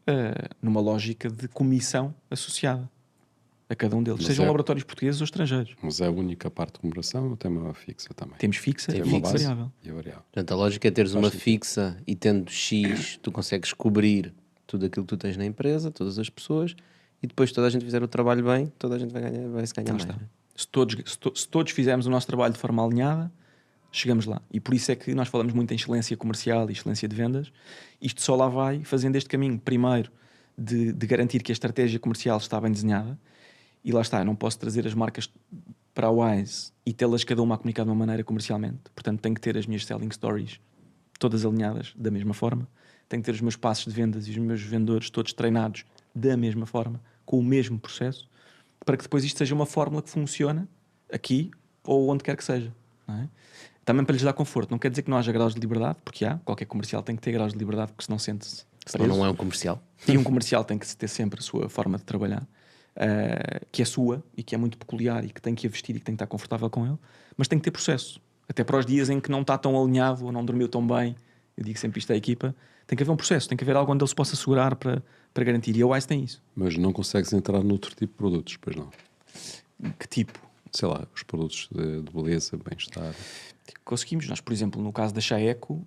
Speaker 3: numa lógica de comissão associada a cada um deles,
Speaker 2: Mas
Speaker 3: sejam
Speaker 2: é-
Speaker 3: laboratórios portugueses ou estrangeiros.
Speaker 2: Mas é a única parte de remuneração ou tem uma fixa também?
Speaker 3: Temos fixa
Speaker 1: Tem
Speaker 3: e
Speaker 1: fixa.
Speaker 3: variável.
Speaker 2: E a variável.
Speaker 1: Portanto, a lógica é teres
Speaker 2: Faz
Speaker 1: uma
Speaker 2: sentido.
Speaker 1: fixa e tendo X, tu consegues cobrir tudo aquilo que tu tens na empresa, todas as pessoas, e depois se toda a gente fizer o trabalho bem, toda a gente vai se ganhar
Speaker 3: Lá
Speaker 1: mais.
Speaker 3: está. Se todos fizermos o nosso trabalho de forma alinhada, chegamos lá. E por isso é que nós falamos muito em excelência comercial e excelência de vendas. Isto só lá vai fazendo este caminho, primeiro, de garantir que a estratégia comercial está bem desenhada. E lá está, eu não posso trazer as marcas para a Wise e tê-las cada uma a comunicar de uma maneira comercialmente. Portanto, tenho que ter as minhas selling stories todas alinhadas da mesma forma. Tenho que ter os meus passos de vendas e os meus vendedores todos treinados da mesma forma, com o mesmo processo, para que depois isto seja uma fórmula que funciona aqui ou onde quer que seja. Não é? Também para lhes dar conforto. Não quer dizer que não haja graus de liberdade, porque qualquer comercial tem que ter graus de liberdade, porque senão sente-se
Speaker 1: Senão
Speaker 3: preso.
Speaker 1: não é um comercial.
Speaker 3: E um comercial tem que ter sempre a sua forma de trabalhar, que é sua e que é muito peculiar e que tem que a vestir e que tem que estar confortável com ele, mas tem que ter processo. Até para os dias em que não está tão alinhado ou não dormiu tão bem, eu digo sempre isto à equipa, tem que haver um processo, tem que haver algo onde ele se possa segurar para garantir. E a Wise tem isso.
Speaker 2: Mas não consegues entrar noutro tipo de produtos, pois não?
Speaker 3: Que tipo?
Speaker 2: Sei lá, os produtos de beleza, bem-estar.
Speaker 3: Conseguimos. Nós, por exemplo, no caso da Chaeco,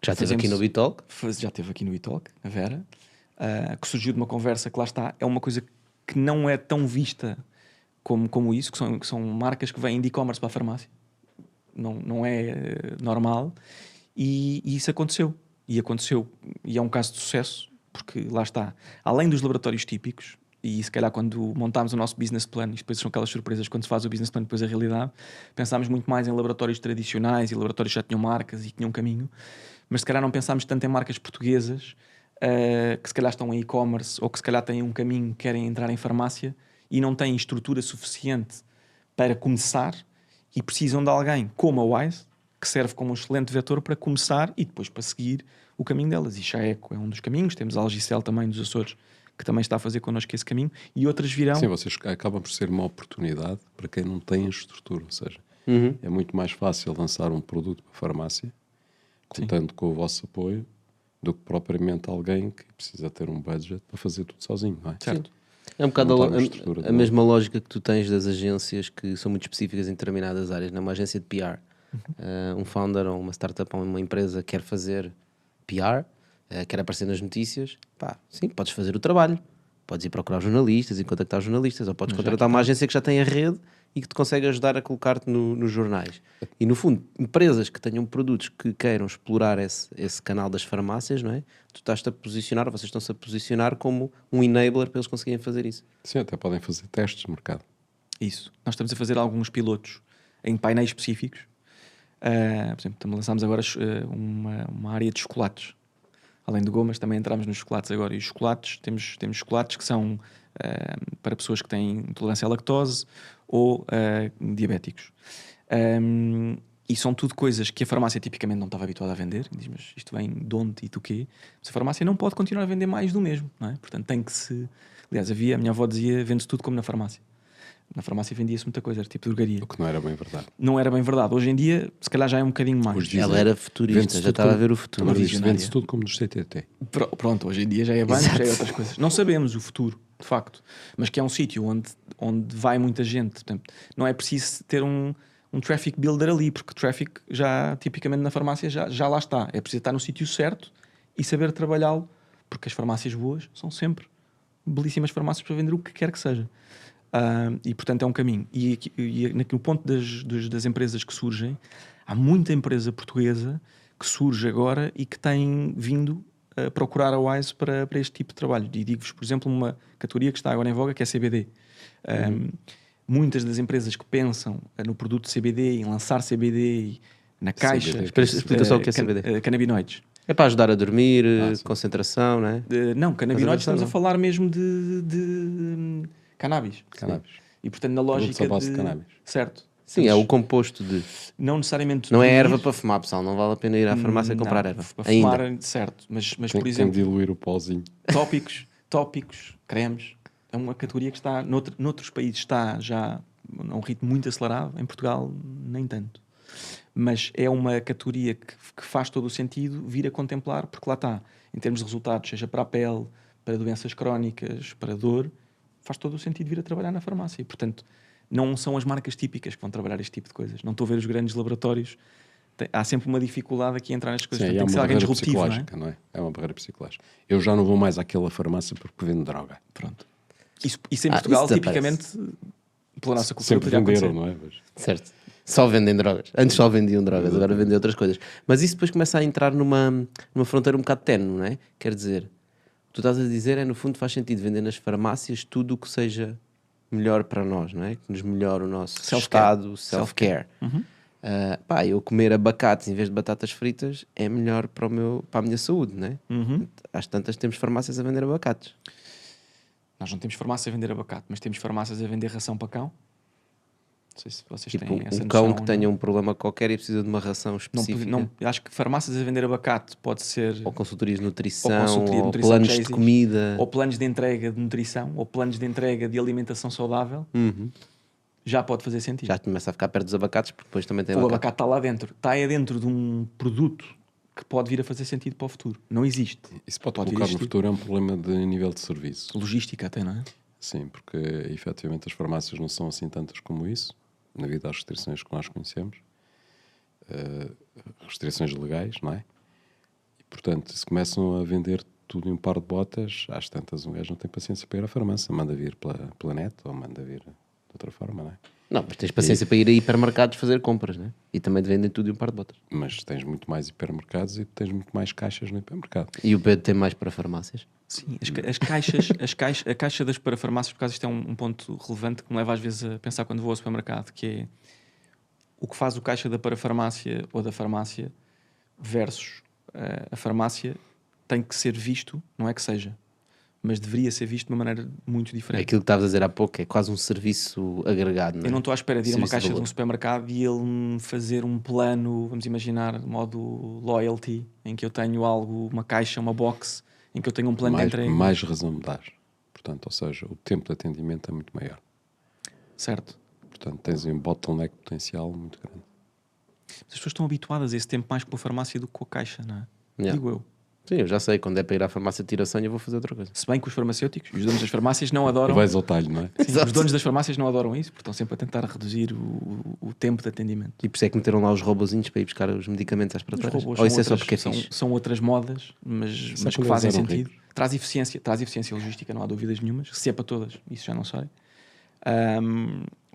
Speaker 1: Já esteve aqui no Bitalk.
Speaker 3: já esteve aqui no Italk, a Vera, que surgiu de uma conversa que lá está, é uma coisa que não é tão vista como isso, que são marcas que vêm de e-commerce para a farmácia. Não é normal. E isso aconteceu. E é um caso de sucesso, porque lá está. Além dos laboratórios típicos, e se calhar quando montámos o nosso business plan, isto depois são aquelas surpresas quando se faz o business plan, depois a realidade, pensámos muito mais em laboratórios tradicionais e laboratórios que já tinham marcas e que tinham caminho, mas se calhar não pensámos tanto em marcas portuguesas que se calhar estão em e-commerce ou que se calhar têm um caminho, querem entrar em farmácia e não têm estrutura suficiente para começar e precisam de alguém como a Wise, que serve como um excelente vetor para começar e depois para seguir o caminho delas. E Chaeco é um dos caminhos, temos a Algicel também dos Açores, que também está a fazer connosco esse caminho, e outras virão.
Speaker 2: Sim, vocês acabam por ser uma oportunidade para quem não tem a estrutura, ou seja, é muito mais fácil lançar um produto para a farmácia, contando com o vosso apoio, do que propriamente alguém que precisa ter um budget para fazer tudo sozinho, não é?
Speaker 3: Certo.
Speaker 1: É um bocado
Speaker 2: Não
Speaker 1: a,
Speaker 2: está na estrutura
Speaker 1: a
Speaker 2: de
Speaker 1: mesma lógica que tu tens das agências que são muito específicas em determinadas áreas. Numa agência de PR, um founder ou uma startup ou uma empresa quer fazer PR, quer aparecer nas notícias, pá, sim, podes fazer o trabalho. Podes ir procurar jornalistas e contactar jornalistas, ou podes contratar uma agência que já tem a rede e que te consegue ajudar a colocar-te nos jornais. E no fundo, empresas que tenham produtos que queiram explorar esse canal das farmácias, não é? Tu estás-te a posicionar, vocês estão-se a posicionar como um enabler para eles conseguirem fazer isso.
Speaker 2: Sim, até podem fazer testes de mercado.
Speaker 3: Isso. Nós estamos a fazer alguns pilotos em painéis específicos. Por exemplo, lançámos agora uma área de chocolates. Além de gomas, também entramos nos chocolates agora. E os chocolates, temos chocolates que são para pessoas que têm intolerância à lactose ou diabéticos. E são tudo coisas que a farmácia tipicamente não estava habituada a vender. Diz, mas isto vem de onde e do quê? Mas a farmácia não pode continuar a vender mais do mesmo, não é? Portanto, tem que se... Aliás, a minha avó dizia, vende-se tudo como na farmácia. Na farmácia vendia-se muita coisa, era tipo drogaria.
Speaker 2: O que não era bem verdade.
Speaker 3: Não era bem verdade. Hoje em dia, se calhar já é um bocadinho mais.
Speaker 2: Hoje dizem,
Speaker 1: Ela era futurista,
Speaker 2: vende-se
Speaker 1: já
Speaker 2: tudo
Speaker 1: estava a
Speaker 2: como-
Speaker 1: ver o futuro.
Speaker 2: Agora diz,
Speaker 3: visionária.
Speaker 2: vende-se tudo como nos CTT.
Speaker 3: Pronto, hoje em dia já é banco, já é outras coisas. Não sabemos o futuro, de facto. Mas que é um sítio onde vai muita gente. Portanto, não é preciso ter um traffic builder ali, porque traffic já, tipicamente na farmácia, já lá está. É preciso estar no sítio certo e saber trabalhá-lo, porque as farmácias boas são sempre belíssimas farmácias para vender o que quer que seja. E portanto é um caminho. E no ponto das empresas que surgem, há muita empresa portuguesa que surge agora e que tem vindo a procurar a Wise para este tipo de trabalho. E digo-vos, por exemplo, uma categoria que está agora em voga, que é CBD. muitas das empresas que pensam no produto CBD, em lançar CBD na caixa,
Speaker 2: CBD.
Speaker 1: Explica só o que é CBD.
Speaker 3: Canabinoides.
Speaker 1: É para ajudar a dormir,
Speaker 2: sim.
Speaker 1: concentração, não é?
Speaker 3: Não, canabinoides
Speaker 1: Concentração,
Speaker 3: estamos a
Speaker 1: não.
Speaker 3: falar mesmo de cannabis.
Speaker 2: Cannabis.
Speaker 3: E portanto na
Speaker 2: Produtos
Speaker 3: lógica
Speaker 2: à base de
Speaker 3: de...
Speaker 2: cannabis.
Speaker 3: Certo.
Speaker 1: Sim, é
Speaker 3: Mas
Speaker 1: o composto de...
Speaker 3: não necessariamente
Speaker 1: Não é
Speaker 3: diluir.
Speaker 1: erva para fumar, pessoal. Não vale a pena ir à farmácia comprar
Speaker 3: Não,
Speaker 1: erva.
Speaker 3: para
Speaker 1: Ainda.
Speaker 3: fumar, certo. Mas
Speaker 2: Tem,
Speaker 3: por
Speaker 2: tem
Speaker 3: exemplo,
Speaker 2: de diluir o pozinho.
Speaker 3: tópicos, cremes, é uma categoria que está, noutros países está já a um ritmo muito acelerado, em Portugal nem tanto. Mas é uma categoria que faz todo o sentido vir a contemplar, porque lá está, em termos de resultados, seja para a pele, para doenças crónicas, para dor, faz todo o sentido vir a trabalhar na farmácia. E, portanto, não são as marcas típicas que vão trabalhar este tipo de coisas. Não estou a ver os grandes laboratórios. Há sempre uma dificuldade aqui em entrar nestas coisas.
Speaker 2: Sim,
Speaker 3: Portanto,
Speaker 2: é
Speaker 3: tem que ser
Speaker 2: uma
Speaker 3: alguém
Speaker 2: barreira
Speaker 3: disruptivo, não é?
Speaker 2: psicológica, não é? É uma barreira psicológica. Eu já não vou mais àquela farmácia porque vendo droga.
Speaker 3: Pronto. Isso em Portugal,
Speaker 1: isso
Speaker 3: tipicamente, pela nossa cultura,
Speaker 2: Sempre
Speaker 3: poderia
Speaker 2: venderam,
Speaker 3: acontecer.
Speaker 2: não é? Mas
Speaker 1: Certo. Só vendem drogas. Antes só vendiam drogas, agora vendem outras coisas. Mas isso depois começa a entrar numa fronteira um bocado tenue, não é? Quer dizer, o que tu estás a dizer é, no fundo, faz sentido vender nas farmácias tudo o que seja melhor para nós, não é? Que nos melhore o nosso
Speaker 3: Self-care.
Speaker 1: estado, self-care. Eu comer abacates em vez de batatas fritas é melhor para a minha saúde, não é? Às tantas temos farmácias a vender abacates.
Speaker 3: Nós não temos farmácia a vender abacate, mas temos farmácias a vender ração para cão. Não sei se vocês
Speaker 1: Tipo,
Speaker 3: têm essa
Speaker 1: um cão
Speaker 3: noção,
Speaker 1: que
Speaker 3: não?
Speaker 1: tenha um problema qualquer e precisa de uma ração
Speaker 3: Não,
Speaker 1: específica.
Speaker 3: acho que farmácias a vender abacate pode ser
Speaker 1: Ou consultorias de nutrição,
Speaker 3: Ou consultoria de
Speaker 1: ou
Speaker 3: nutrição
Speaker 1: planos
Speaker 3: que já
Speaker 1: de
Speaker 3: existe.
Speaker 1: comida.
Speaker 3: ou planos de entrega de nutrição, ou planos de entrega de alimentação saudável, já pode fazer sentido.
Speaker 1: Já começa a ficar perto dos abacates, porque depois também tem
Speaker 3: O
Speaker 1: abacate.
Speaker 3: abacate está lá dentro. Está aí dentro de um produto que pode vir a fazer sentido para o futuro. Não existe.
Speaker 2: isso pode
Speaker 3: vir a
Speaker 2: colocar no
Speaker 3: existir.
Speaker 2: futuro é um problema de nível de serviço.
Speaker 3: Logística até, não é?
Speaker 2: Sim, porque efetivamente as farmácias não são assim tantas como isso, devido às restrições que nós conhecemos, restrições legais, não é? E portanto, se começam a vender tudo em um par de botas, às tantas um gajo não tem paciência para ir à farmácia, manda vir pela net ou manda vir de outra forma, não é?
Speaker 1: Não, mas tens paciência para ir a hipermercados fazer compras, né? E também te vendem tudo em um par de botas.
Speaker 2: Mas tens muito mais hipermercados e tens muito mais caixas no hipermercado.
Speaker 1: E o Pedro tem mais para farmácias.
Speaker 3: Sim, as caixas, a caixa das parafarmácias, por causa isto é um ponto relevante que me leva às vezes a pensar quando vou ao supermercado, que é o que faz o caixa da parafarmácia ou da farmácia versus a farmácia tem que ser visto, não é que seja, mas deveria ser visto de uma maneira muito
Speaker 1: É
Speaker 3: diferente.
Speaker 1: aquilo que estavas a dizer há pouco, é quase um serviço agregado, não é?
Speaker 3: Eu não estou à espera de ir a uma
Speaker 1: Serviço de
Speaker 3: caixa de
Speaker 1: valor.
Speaker 3: um supermercado e ele me fazer um plano, vamos imaginar, de modo loyalty, em que eu tenho algo, uma caixa, uma box, em que eu tenho um plano de entrega.
Speaker 2: Mais razão me dás. Portanto, ou seja, o tempo de atendimento é muito maior.
Speaker 3: Certo.
Speaker 2: Portanto, tens um bottleneck potencial muito grande.
Speaker 3: As pessoas estão habituadas a esse tempo mais com a farmácia do que com a caixa, não é?
Speaker 1: Yeah.
Speaker 3: Digo eu.
Speaker 1: Sim, eu já sei, quando é para ir à farmácia tirar a senha, eu vou fazer outra coisa.
Speaker 3: Se bem que os farmacêuticos, os donos das farmácias não
Speaker 2: E
Speaker 3: adoram.
Speaker 2: vais ao talho, não é?
Speaker 3: Sim, os donos das farmácias não adoram isso, porque estão sempre a tentar reduzir o tempo de atendimento.
Speaker 1: E por isso é que meteram lá os robozinhos para ir buscar os medicamentos às
Speaker 3: Os
Speaker 1: prateleiras.
Speaker 3: robôs
Speaker 1: Ou isso
Speaker 3: são
Speaker 1: é só
Speaker 3: outras-
Speaker 1: porque é
Speaker 3: são,
Speaker 1: fixe?
Speaker 3: são outras modas, mas
Speaker 2: é
Speaker 3: que
Speaker 2: quando
Speaker 3: fazem
Speaker 2: eles eram
Speaker 3: sentido.
Speaker 2: ricos.
Speaker 3: Traz eficiência logística, não há dúvidas nenhumas. Se é para todas, isso já não sei.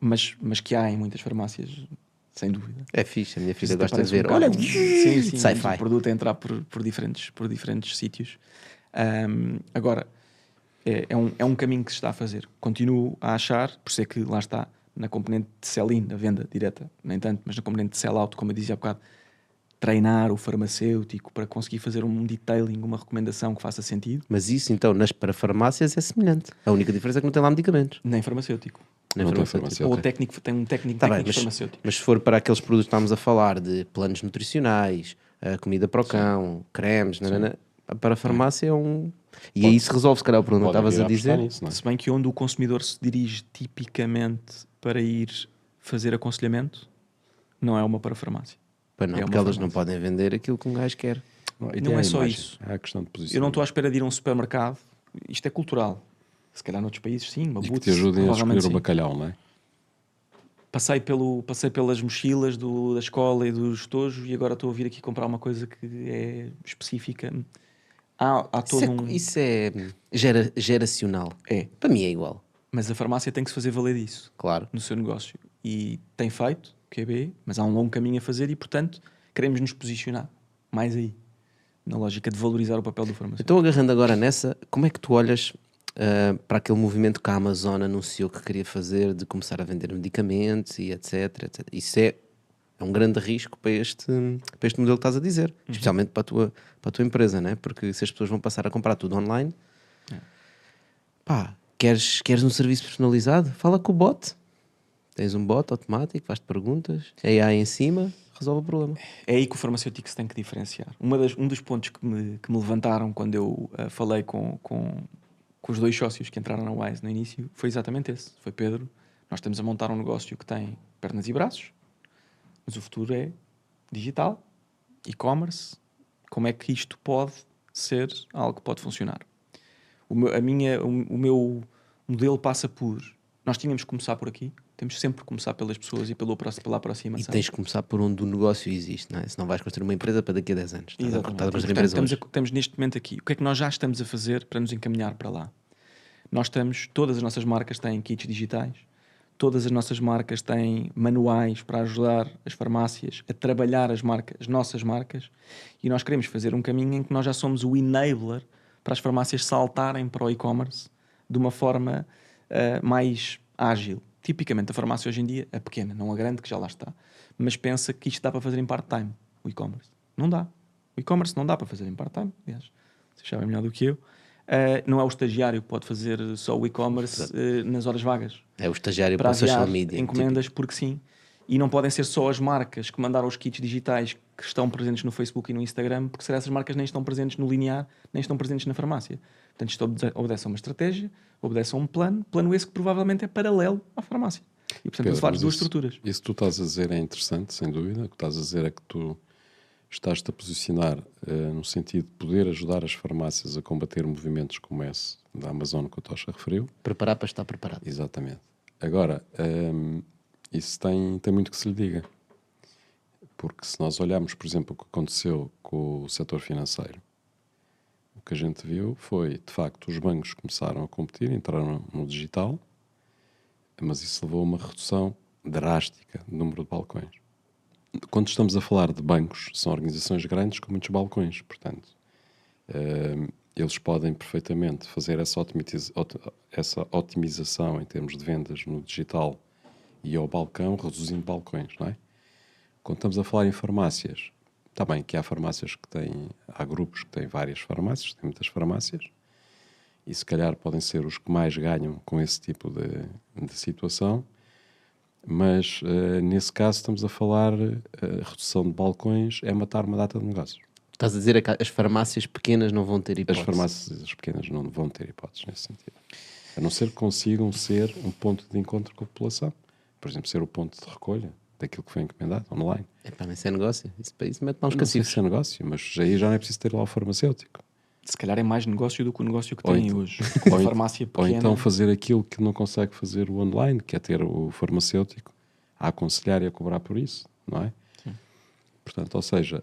Speaker 3: Mas que há em muitas farmácias, sem dúvida.
Speaker 1: É fixe, a minha filha
Speaker 3: Até
Speaker 1: gosta de
Speaker 3: parece
Speaker 1: ver.
Speaker 3: um
Speaker 1: Olha,
Speaker 3: bocado sim,
Speaker 1: sci-fi.
Speaker 3: o produto a entrar por diferentes sítios. Agora, é um caminho que se está a fazer. Continuo a achar, por isso é que lá está, na componente de sell-in, na venda direta, nem tanto, mas na componente de sell-out, como eu dizia há bocado, treinar o farmacêutico para conseguir fazer um detailing, uma recomendação que faça sentido,
Speaker 1: Mas isso, então, nas parafarmácias é semelhante. A única diferença é que não tem lá medicamentos.
Speaker 3: nem farmacêutico.
Speaker 1: Nem
Speaker 2: Não tem
Speaker 1: farmacêutico.
Speaker 2: farmacêutico.
Speaker 3: Ou
Speaker 2: Ok.
Speaker 3: o técnico, tem um técnico,
Speaker 1: Tá bem,
Speaker 3: técnicos
Speaker 1: mas,
Speaker 3: farmacêuticos.
Speaker 1: mas se for para aqueles produtos que estamos a falar, de planos nutricionais, comida para o cão, cremes, nanana, para a farmácia é um... E aí se resolve, se calhar, o problema que
Speaker 2: Podem
Speaker 1: estavas
Speaker 2: vir
Speaker 1: a
Speaker 2: apostar
Speaker 1: dizer.
Speaker 2: nisso, não é?
Speaker 3: Se bem que onde o consumidor se dirige tipicamente para ir fazer aconselhamento, não é uma parafarmácia.
Speaker 1: Pois não,
Speaker 3: É
Speaker 1: porque
Speaker 3: uma
Speaker 1: elas não
Speaker 3: farmácia.
Speaker 1: podem vender aquilo que um gajo quer.
Speaker 2: E
Speaker 3: Não
Speaker 2: tem
Speaker 3: é
Speaker 2: a
Speaker 3: só
Speaker 2: imagem,
Speaker 3: isso.
Speaker 2: há a questão de posição.
Speaker 3: Eu não estou à espera de ir a um supermercado. Isto é cultural. Se calhar noutros países, sim. Uma
Speaker 2: E que
Speaker 3: Boots,
Speaker 2: te ajudem a
Speaker 3: provavelmente
Speaker 2: escolher o
Speaker 3: sim.
Speaker 2: bacalhau, não é?
Speaker 3: Passei pelas mochilas da escola e dos estojos e agora estou a vir aqui comprar uma coisa que é específica. Há todo um...
Speaker 1: Isso é geracional.
Speaker 3: É.
Speaker 1: Para mim é igual,
Speaker 3: Mas a farmácia tem que se fazer valer disso
Speaker 1: claro.
Speaker 3: no seu negócio. E tem feito, QB, mas há um longo caminho a fazer e, portanto, queremos nos posicionar mais aí. Na lógica de valorizar o papel do farmacêutico.
Speaker 1: Então, agarrando agora nessa, como é que tu olhas para aquele movimento que a Amazon anunciou que queria fazer de começar a vender medicamentos e etc, etc. Isso é um grande risco para este modelo que estás a dizer, especialmente para a tua empresa, né? Porque se as pessoas vão passar a comprar tudo online, pá, queres um serviço personalizado? Fala com o bot. Tens um bot automático, faz-te perguntas, AI em cima, resolve o problema.
Speaker 3: É aí que o farmacêutico se tem que diferenciar. Um dos pontos que me levantaram quando eu falei com os 2 sócios que entraram na Wise no início foi exatamente esse. Foi: Pedro, nós estamos a montar um negócio que tem pernas e braços, mas o futuro é digital, e-commerce. Como é que isto pode ser algo que pode funcionar? O meu modelo passa por... Nós tínhamos que começar por aqui. Temos sempre que começar pelas pessoas e pela aproximação.
Speaker 1: E tens que começar por onde o negócio existe, não é? Senão vais construir uma empresa para daqui a 10 anos. Estás a construir uma empresa hoje.
Speaker 3: Estamos neste momento aqui. O que é que nós já estamos a fazer para nos encaminhar para lá? Todas as nossas marcas têm kits digitais, todas as nossas marcas têm manuais para ajudar as farmácias a trabalhar as nossas marcas, e nós queremos fazer um caminho em que nós já somos o enabler para as farmácias saltarem para o e-commerce de uma forma mais ágil. Tipicamente a farmácia hoje em dia, a pequena, não a grande, que já lá está, mas pensa que isto dá para fazer em part-time, o e-commerce. Não dá. O e-commerce não dá para fazer em part-time, aliás, vocês sabem melhor do que eu. Não é o estagiário que pode fazer só o e-commerce nas horas vagas.
Speaker 1: É o estagiário para a social media.
Speaker 3: Encomendas, porque sim. E não podem ser só as marcas que mandaram os kits digitais que estão presentes no Facebook e no Instagram, porque será essas marcas nem estão presentes no linear, nem estão presentes na farmácia. Portanto, isto obedece a uma estratégia, obedece a um plano esse que provavelmente é paralelo à farmácia. E, portanto, estamos a falar de 2 estruturas.
Speaker 2: Isso que tu estás a dizer é interessante, sem dúvida. O que estás a dizer é que tu estás-te a posicionar no sentido de poder ajudar as farmácias a combater movimentos como esse da Amazon que o Tocha referiu.
Speaker 1: Preparar para estar preparado.
Speaker 2: Exatamente. Agora, isso tem muito que se lhe diga. Porque se nós olharmos, por exemplo, o que aconteceu com o setor financeiro, o que a gente viu foi, de facto, os bancos começaram a competir, entraram no digital, mas isso levou a uma redução drástica do número de balcões. Quando estamos a falar de bancos, são organizações grandes com muitos balcões, portanto, eles podem perfeitamente fazer essa otimização em termos de vendas no digital e ao balcão, reduzindo balcões, não é? Quando estamos a falar em farmácias, está bem que há farmácias que têm, há grupos que têm várias farmácias, têm muitas farmácias, e se calhar podem ser os que mais ganham com esse tipo de situação, mas nesse caso estamos a falar, a redução de balcões é matar uma data de negócios.
Speaker 1: Estás a dizer que as farmácias pequenas não vão ter hipótese?
Speaker 2: As farmácias pequenas não vão ter hipóteses nesse sentido. A não ser que consigam ser um ponto de encontro com a população. Por exemplo, ser o ponto de recolha daquilo que foi encomendado online.
Speaker 1: Mas isso é negócio. Isso mete maus
Speaker 2: Não sei
Speaker 1: cacifos.
Speaker 2: se é negócio, mas aí já não é preciso ter lá o farmacêutico.
Speaker 3: Se calhar é mais negócio do que o negócio que
Speaker 2: Ou
Speaker 3: têm
Speaker 2: então-
Speaker 3: hoje. A farmácia
Speaker 2: Ou
Speaker 3: pequena...
Speaker 2: então fazer aquilo que não consegue fazer o online, que é ter o farmacêutico a aconselhar e a cobrar por isso, não é?
Speaker 3: Sim.
Speaker 2: Portanto, ou seja,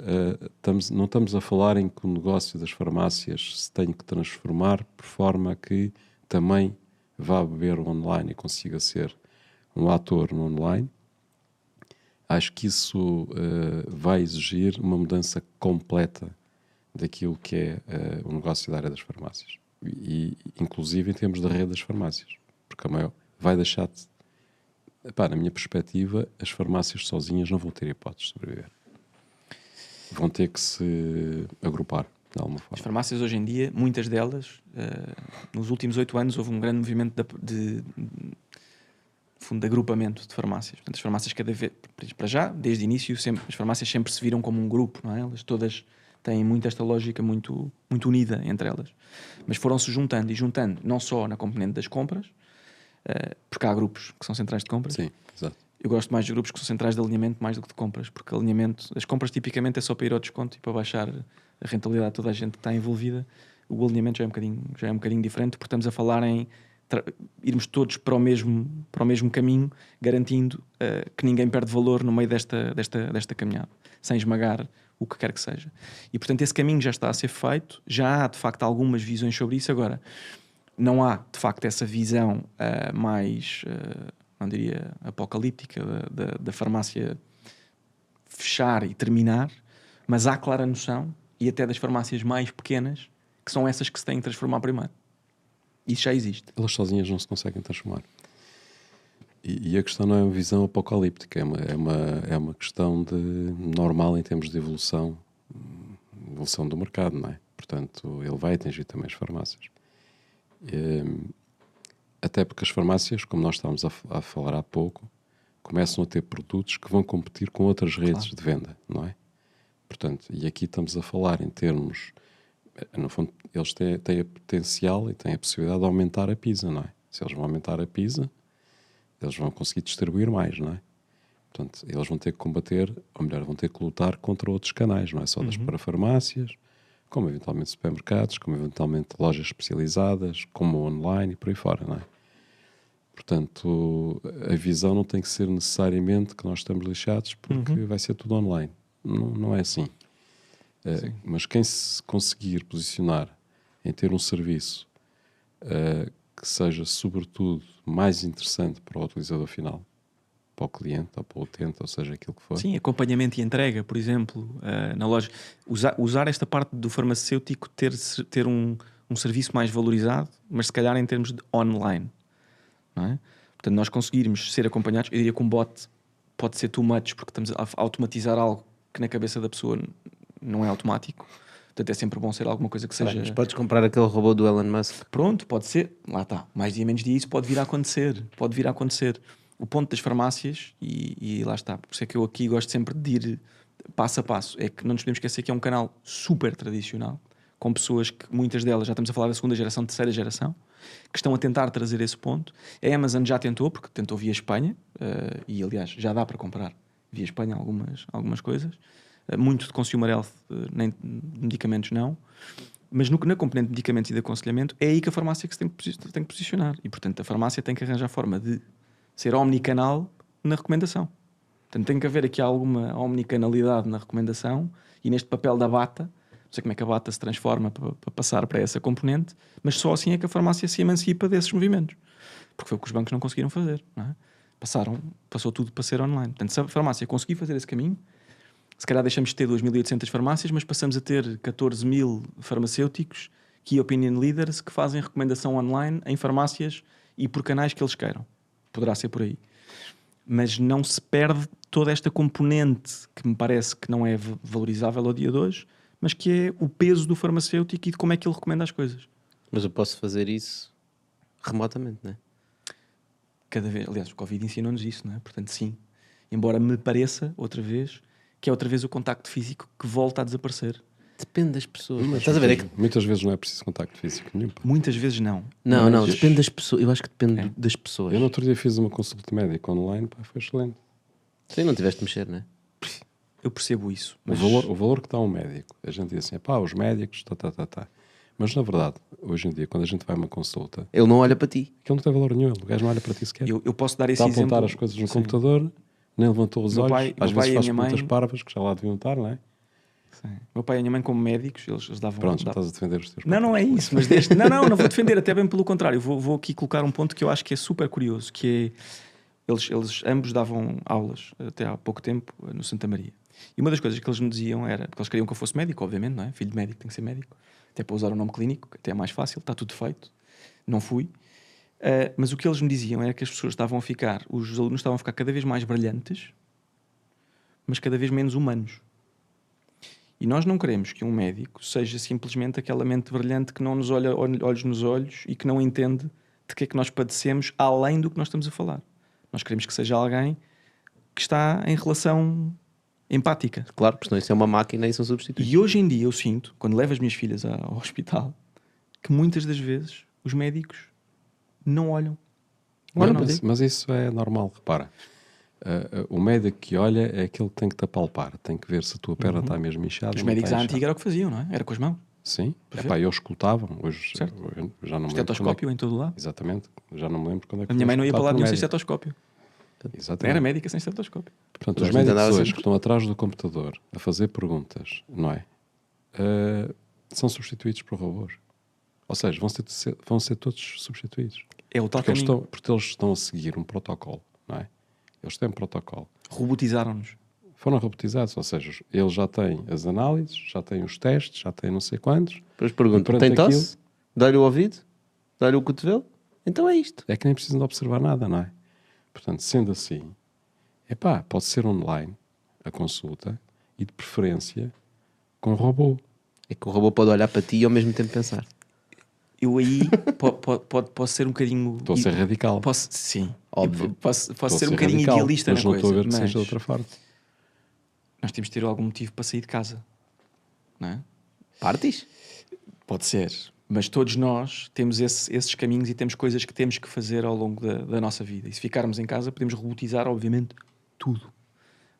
Speaker 2: não estamos a falar em que o negócio das farmácias se tem que transformar por forma que também vá beber o online e consiga ser um ator no online. Acho que isso vai exigir uma mudança completa daquilo que é o negócio da área das farmácias. E inclusive em termos da rede das farmácias. Porque a maior vai deixar de... na minha perspectiva, as farmácias sozinhas não vão ter hipótese de sobreviver. Vão ter que se agrupar de alguma
Speaker 3: As
Speaker 2: forma.
Speaker 3: farmácias hoje em dia, muitas delas, nos últimos 8 anos houve um grande movimento de agrupamento de farmácias. Portanto, as farmácias cada vez, para já, desde o início, as farmácias sempre se viram como um grupo, não é? Elas todas têm muito esta lógica muito unida entre elas. Mas foram-se juntando, não só na componente das compras, porque há grupos que são centrais de compras.
Speaker 2: Sim, exato.
Speaker 3: Eu gosto mais de grupos que são centrais de alinhamento mais do que de compras, porque alinhamento, as compras tipicamente é só para ir ao desconto e para baixar a rentabilidade de toda a gente que está envolvida. O alinhamento já é um bocadinho diferente, porque estamos a falar em irmos todos para o mesmo caminho, garantindo que ninguém perde valor no meio desta caminhada, sem esmagar o que quer que seja. E portanto esse caminho já está a ser feito, já há de facto algumas visões sobre isso. Agora, não há de facto essa visão mais, não diria apocalíptica, da farmácia fechar e terminar, mas há clara noção, e até das farmácias mais pequenas, que são essas que se têm que transformar primeiro. Isso já existe.
Speaker 2: Elas sozinhas não se conseguem transformar. E a questão não é uma visão apocalíptica, é uma questão normal em termos de evolução do mercado, não é? Portanto, ele vai atingir também as farmácias. Até porque as farmácias, como nós estávamos a falar há pouco, começam a ter produtos que vão competir com outras redes de venda, não é? Portanto, e aqui estamos a falar em termos... No fundo, eles têm a potencial e têm a possibilidade de aumentar a PISA, não é? Se eles vão aumentar a PISA, eles vão conseguir distribuir mais, não é? Portanto, eles vão ter que combater, ou melhor, vão ter que lutar contra outros canais, não é só das parafarmácias, como eventualmente supermercados, como eventualmente lojas especializadas, como online e por aí fora, não é? Portanto, a visão não tem que ser necessariamente que nós estamos lixados porque vai ser tudo online. Não é assim. Mas quem se conseguir posicionar em ter um serviço que seja, sobretudo, mais interessante para o utilizador final, para o cliente ou para o utente, ou seja, aquilo que for.
Speaker 3: Sim, acompanhamento e entrega, por exemplo, na loja. Usar esta parte do farmacêutico ter um serviço mais valorizado, mas se calhar em termos de online. Não é? Portanto, nós conseguirmos ser acompanhados, eu diria que um bot pode ser too much, porque estamos a automatizar algo que na cabeça da pessoa não é automático. Portanto, é sempre bom ser alguma coisa que seja...
Speaker 1: Mas podes comprar aquele robô do Elon Musk.
Speaker 3: Pronto, pode ser. Lá está. Mais dia, menos dia, isso pode vir a acontecer. Pode vir a acontecer. O ponto das farmácias, e lá está. Por isso é que eu aqui gosto sempre de ir passo a passo. É que não nos podemos esquecer que é um canal super tradicional, com pessoas que, muitas delas, já estamos a falar da segunda geração, terceira geração, que estão a tentar trazer esse ponto. A Amazon já tentou, porque tentou via Espanha, e aliás, já dá para comprar via Espanha algumas coisas. Muito de consumer health, nem de medicamentos não. Mas na componente de medicamentos e de aconselhamento, é aí que a farmácia que se tem que posicionar. E, portanto, a farmácia tem que arranjar forma de ser omnicanal na recomendação. Portanto, tem que haver aqui alguma omnicanalidade na recomendação e neste papel da bata. Não sei como é que a bata se transforma para passar para essa componente, mas só assim é que a farmácia se emancipa desses movimentos. Porque foi o que os bancos não conseguiram fazer. Não é? Passou tudo para ser online. Portanto, se a farmácia conseguir fazer esse caminho, se calhar deixamos de ter 2.800 farmácias, mas passamos a ter 14.000 farmacêuticos, key opinion leaders, que fazem recomendação online em farmácias e por canais que eles queiram. Poderá ser por aí. Mas não se perde toda esta componente que me parece que não é valorizável ao dia de hoje, mas que é o peso do farmacêutico e de como é que ele recomenda as coisas.
Speaker 1: Mas eu posso fazer isso remotamente, não é?
Speaker 3: Cada vez, aliás, o Covid ensinou-nos isso, não é? Portanto, sim. Embora me pareça, outra vez, que é outra vez o contacto físico que volta a desaparecer.
Speaker 1: Depende das pessoas.
Speaker 2: Mas
Speaker 1: Estás a ver? É que
Speaker 2: muitas vezes não é preciso contacto físico nenhum.
Speaker 3: Muitas vezes não.
Speaker 1: Não,
Speaker 3: Mas-
Speaker 1: depende das pessoas. Eu acho que depende das pessoas.
Speaker 2: Eu no outro dia fiz uma consulta médica online, pá, foi excelente.
Speaker 1: Sim, não tiveste de mexer, não é?
Speaker 3: Eu percebo isso.
Speaker 2: O
Speaker 3: Mas
Speaker 2: valor que dá um médico, a gente diz assim, pá, os médicos, tá. Mas na verdade, hoje em dia, quando a gente vai a uma consulta,
Speaker 1: Ele não olha para ti.
Speaker 2: aquilo não tem valor nenhum, o gajo não olha para ti sequer.
Speaker 3: eu posso dar esse
Speaker 2: Está a
Speaker 3: exemplo.
Speaker 2: apontar as coisas no
Speaker 3: Sim.
Speaker 2: computador, nem levantou os
Speaker 3: Meu
Speaker 2: olhos,
Speaker 3: pai-
Speaker 2: às
Speaker 3: meu pai
Speaker 2: vezes
Speaker 3: e a
Speaker 2: faz
Speaker 3: minha
Speaker 2: perguntas
Speaker 3: mãe-
Speaker 2: parvas que já lá deviam estar, não é?
Speaker 3: Sim. Meu pai e a minha mãe, como médicos, eles davam...
Speaker 2: Pronto, já estás a defender os teus
Speaker 3: Não é
Speaker 2: papéis.
Speaker 3: isso, mas não vou defender, até bem pelo contrário. Vou aqui colocar um ponto que eu acho que é super curioso, que é, eles ambos davam aulas, até há pouco tempo, no Santa Maria. E uma das coisas que eles me diziam era, porque eles queriam que eu fosse médico, obviamente, não é? Filho de médico tem que ser médico, até para usar o nome clínico, que até é mais fácil, está tudo feito. Não fui. Mas o que eles me diziam era que as pessoas estavam a ficar, os alunos estavam a ficar cada vez mais brilhantes, mas cada vez menos humanos. E nós não queremos que um médico seja simplesmente aquela mente brilhante que não nos olha olhos nos olhos e que não entende de que é que nós padecemos além do que nós estamos a falar. Nós queremos que seja alguém que está em relação empática.
Speaker 1: Claro, porque senão isso é uma máquina e são substituídos.
Speaker 3: E hoje em dia eu sinto, quando levo as minhas filhas ao hospital, que muitas das vezes os médicos não olham.
Speaker 2: Mas isso é normal, repara. O médico que olha é aquele que tem que te apalpar, tem que ver se a tua perna está mesmo inchada.
Speaker 3: Os
Speaker 2: ou não
Speaker 3: médicos
Speaker 2: está
Speaker 3: à
Speaker 2: inchada.
Speaker 3: antiga era o que faziam, não é? Era com as mãos.
Speaker 2: Sim,
Speaker 3: Perfeito.
Speaker 2: eles escutavam. Hoje
Speaker 3: Certo.
Speaker 2: eu já não me lembro.
Speaker 3: Estetoscópio em todo o lado.
Speaker 2: Exatamente, já não me lembro quando é que
Speaker 3: A minha
Speaker 2: foi
Speaker 3: mãe não ia para
Speaker 2: escutado
Speaker 3: lá nenhum
Speaker 2: pelo
Speaker 3: sem
Speaker 2: médico.
Speaker 3: estetoscópio.
Speaker 2: Exatamente.
Speaker 3: Era médica sem estetoscópio.
Speaker 2: Portanto,
Speaker 1: Toda
Speaker 2: os
Speaker 1: a gente
Speaker 2: médicos
Speaker 1: andava
Speaker 2: hoje
Speaker 1: sempre.
Speaker 2: que estão atrás do computador a fazer perguntas, não é? São substituídos por robôs. Ou seja, vão ser todos substituídos.
Speaker 3: É o tal
Speaker 2: Porque
Speaker 3: caminho.
Speaker 2: porque eles estão a seguir um protocolo, não é? Eles têm um protocolo.
Speaker 3: Robotizaram-nos.
Speaker 2: Foram robotizados, ou seja, eles já têm as análises, já têm os testes, já têm não sei quantos.
Speaker 1: Depois pergunto,
Speaker 2: E perante
Speaker 1: tem tosse? Dá-lhe o ouvido? Dá-lhe o cotovelo. Então é isto.
Speaker 2: É que nem precisam de observar nada, não é? Portanto, sendo assim, pode ser online a consulta e de preferência com robô.
Speaker 1: É que o robô pode olhar para ti e ao mesmo tempo pensar.
Speaker 3: Eu aí posso ser um bocadinho...
Speaker 2: Estou a ser radical.
Speaker 3: Sim.
Speaker 1: Óbvio.
Speaker 3: Posso
Speaker 2: Estou a
Speaker 3: ser um
Speaker 2: ser
Speaker 3: bocadinho
Speaker 2: radical,
Speaker 3: idealista
Speaker 2: mas
Speaker 3: na
Speaker 2: não estou a
Speaker 3: coisa.
Speaker 2: ver que seja
Speaker 3: Mas
Speaker 2: de outra forma.
Speaker 3: nós temos de ter algum motivo para sair de casa. Não é?
Speaker 1: Partes?
Speaker 3: Pode ser. Mas todos nós temos esses caminhos e temos coisas que temos que fazer ao longo da nossa vida. E se ficarmos em casa, podemos robotizar, obviamente, tudo.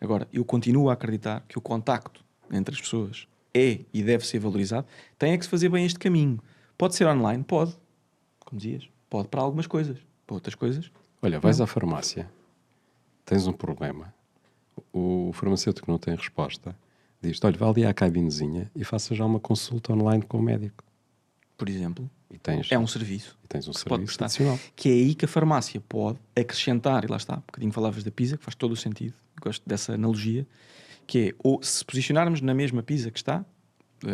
Speaker 3: Agora, eu continuo a acreditar que o contacto entre as pessoas é e deve ser valorizado. Tem é que se fazer bem este caminho. Pode ser online? Pode. Como dizias. Pode para algumas coisas. Para outras coisas.
Speaker 2: Olha, vais à farmácia, tens um problema, o farmacêutico não tem resposta, diz-te, olha, vá ali à cabinezinha e faça já uma consulta online com o médico.
Speaker 3: Por exemplo,
Speaker 2: E tens,
Speaker 3: é um serviço.
Speaker 2: e tens um
Speaker 3: que se pode
Speaker 2: serviço
Speaker 3: prestar.
Speaker 2: adicional.
Speaker 3: Que é aí que a farmácia pode acrescentar, e lá está, um bocadinho falavas da pizza, que faz todo o sentido, gosto dessa analogia, que é, ou se posicionarmos na mesma pizza que está,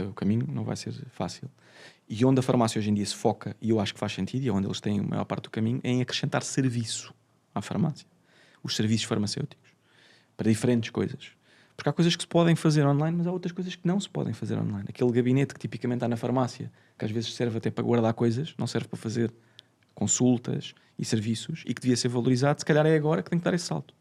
Speaker 3: o caminho não vai ser fácil. E onde a farmácia hoje em dia se foca, e eu acho que faz sentido, e é onde eles têm a maior parte do caminho, é em acrescentar serviço à farmácia. Os serviços farmacêuticos. Para diferentes coisas. Porque há coisas que se podem fazer online, mas há outras coisas que não se podem fazer online. Aquele gabinete que tipicamente está na farmácia, que às vezes serve até para guardar coisas, não serve para fazer consultas e serviços, e que devia ser valorizado, se calhar é agora que tem que dar esse salto.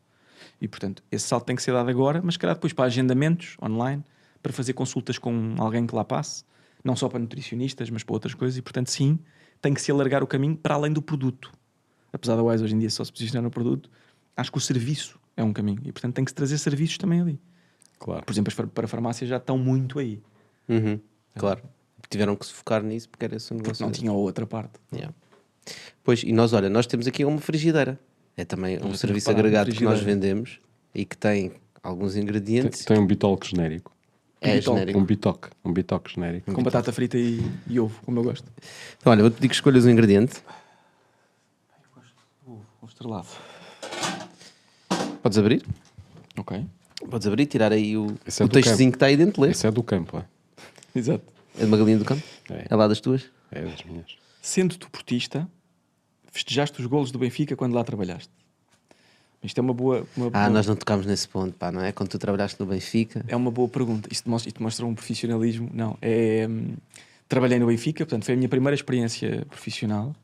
Speaker 3: E, portanto, esse salto tem que ser dado agora, mas se calhar depois para agendamentos online, para fazer consultas com alguém que lá passe, não só para nutricionistas, mas para outras coisas, e, portanto, sim, tem que se alargar o caminho para além do produto. Apesar da Wise hoje em dia só se posicionar no produto, acho que o serviço é um caminho, e, portanto, tem que se trazer serviços também ali.
Speaker 2: Claro.
Speaker 3: Por exemplo, as para farmácias já estão muito aí.
Speaker 1: Claro. Tiveram que se focar nisso porque era esse o
Speaker 3: Porque
Speaker 1: negócio
Speaker 3: não
Speaker 1: deles.
Speaker 3: tinha a outra parte.
Speaker 1: Yeah. Pois, e nós, olha, nós temos aqui uma frigideira. É também um
Speaker 3: tinha
Speaker 1: serviço
Speaker 3: reparado na
Speaker 1: agregado que nós
Speaker 3: frigideira.
Speaker 1: vendemos e que tem alguns ingredientes.
Speaker 2: Tem um bitoque genérico.
Speaker 1: É
Speaker 3: bitoque.
Speaker 1: genérico.
Speaker 2: Um bitoque genérico.
Speaker 3: Com batata frita e ovo, como eu gosto.
Speaker 1: Então, olha, vou-te pedir que escolhas um ingrediente.
Speaker 3: Ovo estrelado.
Speaker 1: Podes abrir?
Speaker 3: Ok.
Speaker 1: Podes abrir, tirar aí o
Speaker 2: Esse é do
Speaker 1: textozinho que está aí dentro, ler.
Speaker 2: Esse é do campo, é?
Speaker 3: Exato.
Speaker 1: É de uma galinha do campo?
Speaker 2: É.
Speaker 1: É lá das tuas?
Speaker 2: É das minhas.
Speaker 3: Sendo tu portista, festejaste os golos do Benfica quando lá trabalhaste. Isto é uma boa...
Speaker 1: Nós não tocámos nesse ponto, pá, não é? Quando tu trabalhaste no Benfica.
Speaker 3: É uma boa pergunta. Isto mostra um profissionalismo. Não, trabalhei no Benfica, portanto foi a minha primeira experiência profissional.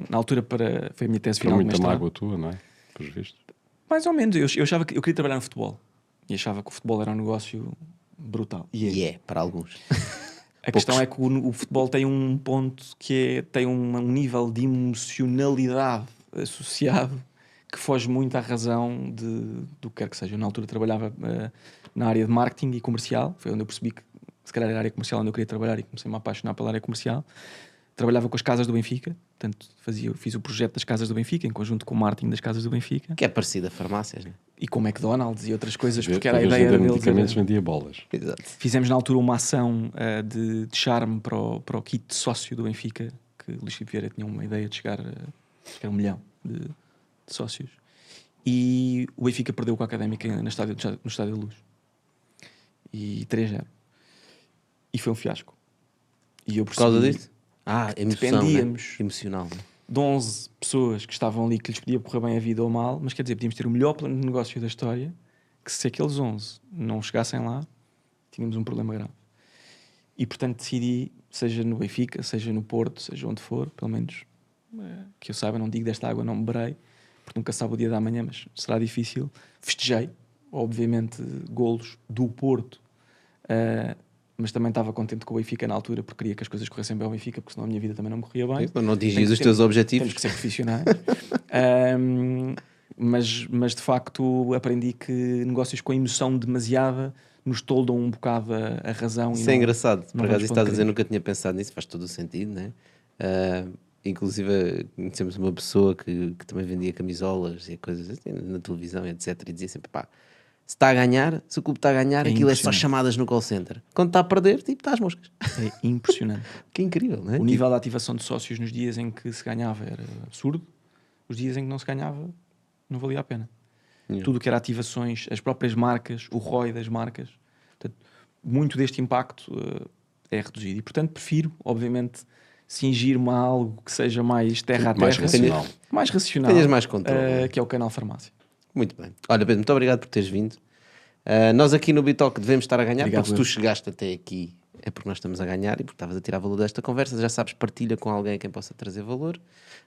Speaker 3: Na altura foi a minha tese
Speaker 2: Foi
Speaker 3: final de
Speaker 2: muita
Speaker 3: mestrado.
Speaker 2: mágoa tua, não é? Pelos vistos.
Speaker 3: Mais ou menos. Eu achava que eu queria trabalhar no futebol. E achava que o futebol era um negócio brutal.
Speaker 1: E é, para alguns.
Speaker 3: A questão é que o futebol tem um ponto que tem um nível de emocionalidade associado que foge muito à razão do que quer que seja. Eu, na altura, trabalhava na área de marketing e comercial. Foi onde eu percebi que, se calhar, era a área comercial onde eu queria trabalhar e comecei-me a apaixonar pela área comercial. Trabalhava com as casas do Benfica. Portanto, fiz o projeto das casas do Benfica, em conjunto com o marketing das casas do Benfica.
Speaker 1: Que é parecido a farmácias, não é?
Speaker 3: E com o McDonald's e outras coisas, porque
Speaker 2: Em
Speaker 3: era a
Speaker 2: vez de
Speaker 3: ideia
Speaker 2: vender
Speaker 3: deles.
Speaker 2: medicamentos, vendia bolas.
Speaker 1: Exato.
Speaker 3: Fizemos na altura uma ação de charme para o kit de sócio do Benfica, que o Luís Filipe Vieira tinha uma ideia de chegar a 1 milhão de sócios. E o Benfica perdeu com a Académica no Estádio da Luz. E 3-0. E foi um fiasco. E eu
Speaker 1: Por causa
Speaker 3: percebi
Speaker 1: disso? Emoção,
Speaker 3: dependíamos.
Speaker 1: né? Emocional. Né?
Speaker 3: de 11 pessoas que estavam ali que lhes podia correr bem a vida ou mal, mas quer dizer, podíamos ter o melhor plano de negócio da história, que se aqueles 11 não chegassem lá, tínhamos um problema grave. E portanto decidi, seja no Benfica, seja no Porto, seja onde for, pelo menos que eu saiba, não digo desta água não beberei, porque nunca sabe o dia da manhã, mas será difícil. Festejei, obviamente, golos do Porto, mas também estava contente com o Benfica na altura, porque queria que as coisas corressem bem ao Benfica, porque senão a minha vida também não me corria bem.
Speaker 1: Para não atingir os teus objetivos.
Speaker 3: Temos que ser profissionais. Mas de facto aprendi que negócios com emoção demasiada nos toldam um bocado a razão.
Speaker 1: Isso
Speaker 3: e
Speaker 1: é
Speaker 3: não,
Speaker 1: engraçado. Por
Speaker 3: não
Speaker 1: acaso
Speaker 3: vamos
Speaker 1: estás a
Speaker 3: para
Speaker 1: dizer,
Speaker 3: onde
Speaker 1: nunca tinha pensado nisso, faz todo o sentido, né? Inclusive conhecemos uma pessoa que também vendia camisolas e coisas assim na televisão, etc. E dizia sempre, pá, se está a ganhar, se o clube está a ganhar, aquilo é só
Speaker 3: impressionante.
Speaker 1: chamadas no call center. Quando está a perder, tipo, está às moscas.
Speaker 3: É impressionante.
Speaker 1: Que incrível, não é?
Speaker 3: O nível de ativação de sócios nos dias em que se ganhava era absurdo. Os dias em que não se ganhava não valia a pena.
Speaker 1: Yeah.
Speaker 3: Tudo que era ativações, as próprias marcas, o ROI das marcas, portanto, muito deste impacto é reduzido. E portanto prefiro, obviamente, cingir-me a algo que seja mais terra a terra.
Speaker 2: Mais racional.
Speaker 3: Mais racional.
Speaker 1: Tenhas mais controle.
Speaker 3: Que é o canal Farmácia.
Speaker 1: Muito bem. Olha, Pedro, muito obrigado por teres vindo. Nós aqui no Bitalk devemos estar a ganhar,
Speaker 3: Obrigado,
Speaker 1: porque se tu chegaste até aqui é porque nós estamos a ganhar e porque estavas a tirar valor desta conversa. Já sabes, partilha com alguém a quem possa trazer valor.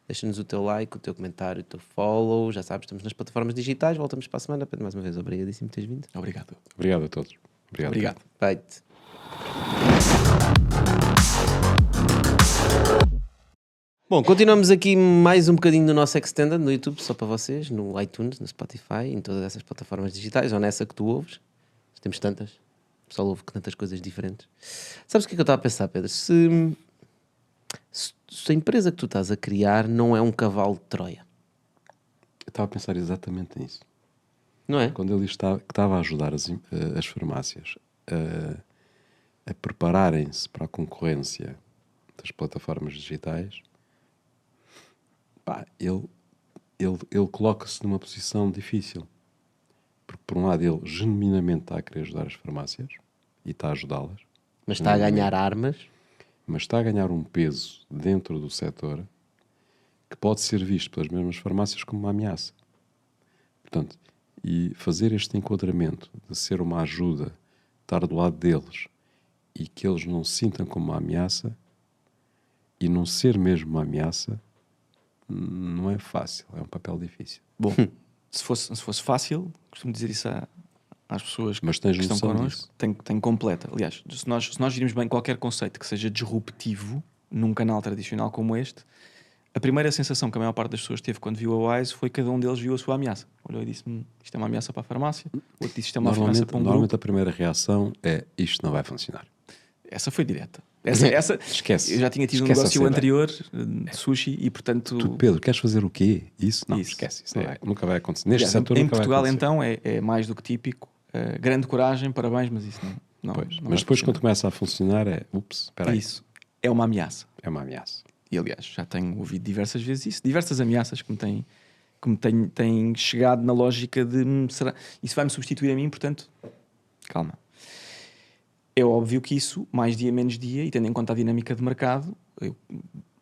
Speaker 1: Deixa-nos o teu like, o teu comentário, o teu follow. Já sabes, estamos nas plataformas digitais. Voltamos para a semana. Pedro, mais uma vez, obrigadíssimo por teres vindo.
Speaker 3: Obrigado.
Speaker 2: Obrigado a todos.
Speaker 3: Obrigado.
Speaker 1: Feito. Bom, continuamos aqui mais um bocadinho do nosso Extended no YouTube, só para vocês, no iTunes, no Spotify, em todas essas plataformas digitais, ou nessa que tu ouves. Temos tantas. O pessoal ouve tantas coisas diferentes. Sabes o que é que eu estava a pensar, Pedro? Se a empresa que tu estás a criar não é um cavalo de Troia,
Speaker 2: Eu estava a pensar exatamente nisso.
Speaker 1: não é?
Speaker 2: Quando ele estava a ajudar as farmácias a prepararem-se para a concorrência das plataformas digitais, pá, ele coloca-se numa posição difícil. Porque, por um lado, ele genuinamente está a querer ajudar as farmácias e está a ajudá-las,
Speaker 1: Mas está a ganhar armas.
Speaker 2: mas está a ganhar um peso dentro do setor que pode ser visto pelas mesmas farmácias como uma ameaça. Portanto, e fazer este enquadramento de ser uma ajuda, estar do lado deles e que eles não se sintam como uma ameaça e não ser mesmo uma ameaça, não é fácil, é um papel difícil.
Speaker 3: Bom, se fosse fácil, costumo dizer isso às pessoas
Speaker 2: Mas tens
Speaker 3: que estão
Speaker 2: noção
Speaker 3: connosco, tenho completa. Aliás, se nós virmos bem qualquer conceito que seja disruptivo num canal tradicional como este, a primeira sensação que a maior parte das pessoas teve quando viu a Wise foi que cada um deles viu a sua ameaça. Olhou e disse: isto é uma ameaça para a farmácia, outro disse: isto é uma ameaça para um grupo.
Speaker 2: Normalmente a primeira reação é isto não vai funcionar.
Speaker 3: Essa foi direta. Essa
Speaker 2: Esquece.
Speaker 3: Eu já tinha tido um
Speaker 2: Esquece
Speaker 3: negócio
Speaker 2: essa
Speaker 3: anterior de sushi e, portanto...
Speaker 2: Tu, Pedro, queres fazer o quê? Isso? Não,
Speaker 3: Isso.
Speaker 2: esquece. Isso
Speaker 3: É.
Speaker 2: nunca vai acontecer. Neste
Speaker 3: Aliás,
Speaker 2: setor
Speaker 3: em
Speaker 2: nunca
Speaker 3: Portugal,
Speaker 2: vai acontecer.
Speaker 3: então, é mais do que típico. Grande coragem, parabéns, mas isso não
Speaker 2: Pois.
Speaker 3: não
Speaker 2: Mas
Speaker 3: vai
Speaker 2: depois,
Speaker 3: funcionar.
Speaker 2: quando começa a funcionar, espera aí.
Speaker 3: Isso. É uma ameaça.
Speaker 2: É uma ameaça.
Speaker 3: E, aliás, já tenho ouvido diversas vezes isso. Diversas ameaças que me têm chegado na lógica de... será, isso vai-me substituir a mim, portanto... Calma. É óbvio que isso, mais dia menos dia, e tendo em conta a dinâmica de mercado, eu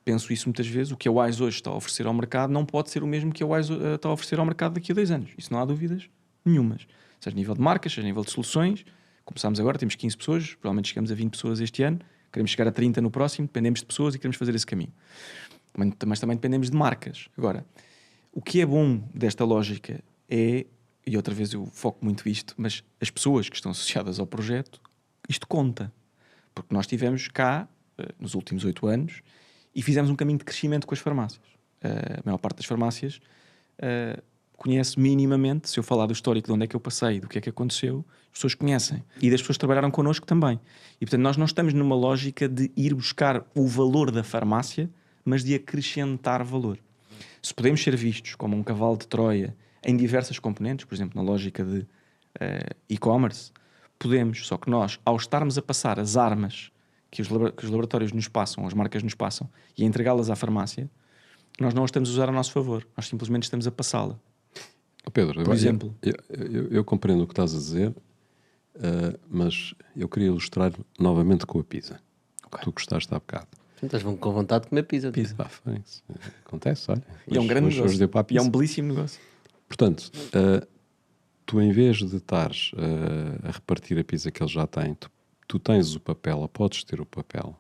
Speaker 3: penso isso muitas vezes, o que a Wise hoje está a oferecer ao mercado não pode ser o mesmo que a Wise está a oferecer ao mercado daqui a 2 anos. Isso não há dúvidas nenhumas. Seja a nível de marcas, seja a nível de soluções. Começámos agora, temos 15 pessoas, provavelmente chegamos a 20 pessoas este ano, queremos chegar a 30 no próximo, dependemos de pessoas e queremos fazer esse caminho. Mas também dependemos de marcas. Agora, o que é bom desta lógica é, e outra vez eu foco muito isto, mas as pessoas que estão associadas ao projeto, isto conta. Porque nós estivemos cá nos últimos 8 anos e fizemos um caminho de crescimento com as farmácias. A maior parte das farmácias conhece minimamente, se eu falar do histórico de onde é que eu passei, do que é que aconteceu, as pessoas conhecem. E das pessoas que trabalharam connosco também. E portanto nós não estamos numa lógica de ir buscar o valor da farmácia, mas de acrescentar valor. Se podemos ser vistos como um cavalo de Troia em diversas componentes, por exemplo, na lógica de e-commerce, podemos, só que nós, ao estarmos a passar as armas que os laboratórios nos passam, as marcas nos passam, e a entregá-las à farmácia, nós não as estamos a usar a nosso favor. Nós simplesmente estamos a passá-la.
Speaker 2: Pedro,
Speaker 3: Por exemplo.
Speaker 2: eu compreendo o que estás a dizer, mas eu queria ilustrar novamente com a pizza.
Speaker 3: Ok.
Speaker 2: Tu gostaste há bocado.
Speaker 1: Estás com vontade de comer pizza.
Speaker 2: Pá, foi isso. Acontece, olha.
Speaker 3: E é um grande
Speaker 2: hoje
Speaker 3: negócio.
Speaker 2: deu para a
Speaker 3: E é
Speaker 2: pizza.
Speaker 3: um belíssimo negócio.
Speaker 2: Portanto, tu em vez de estares a repartir a pizza que eles já têm, tu tens o papel, ou podes ter o papel,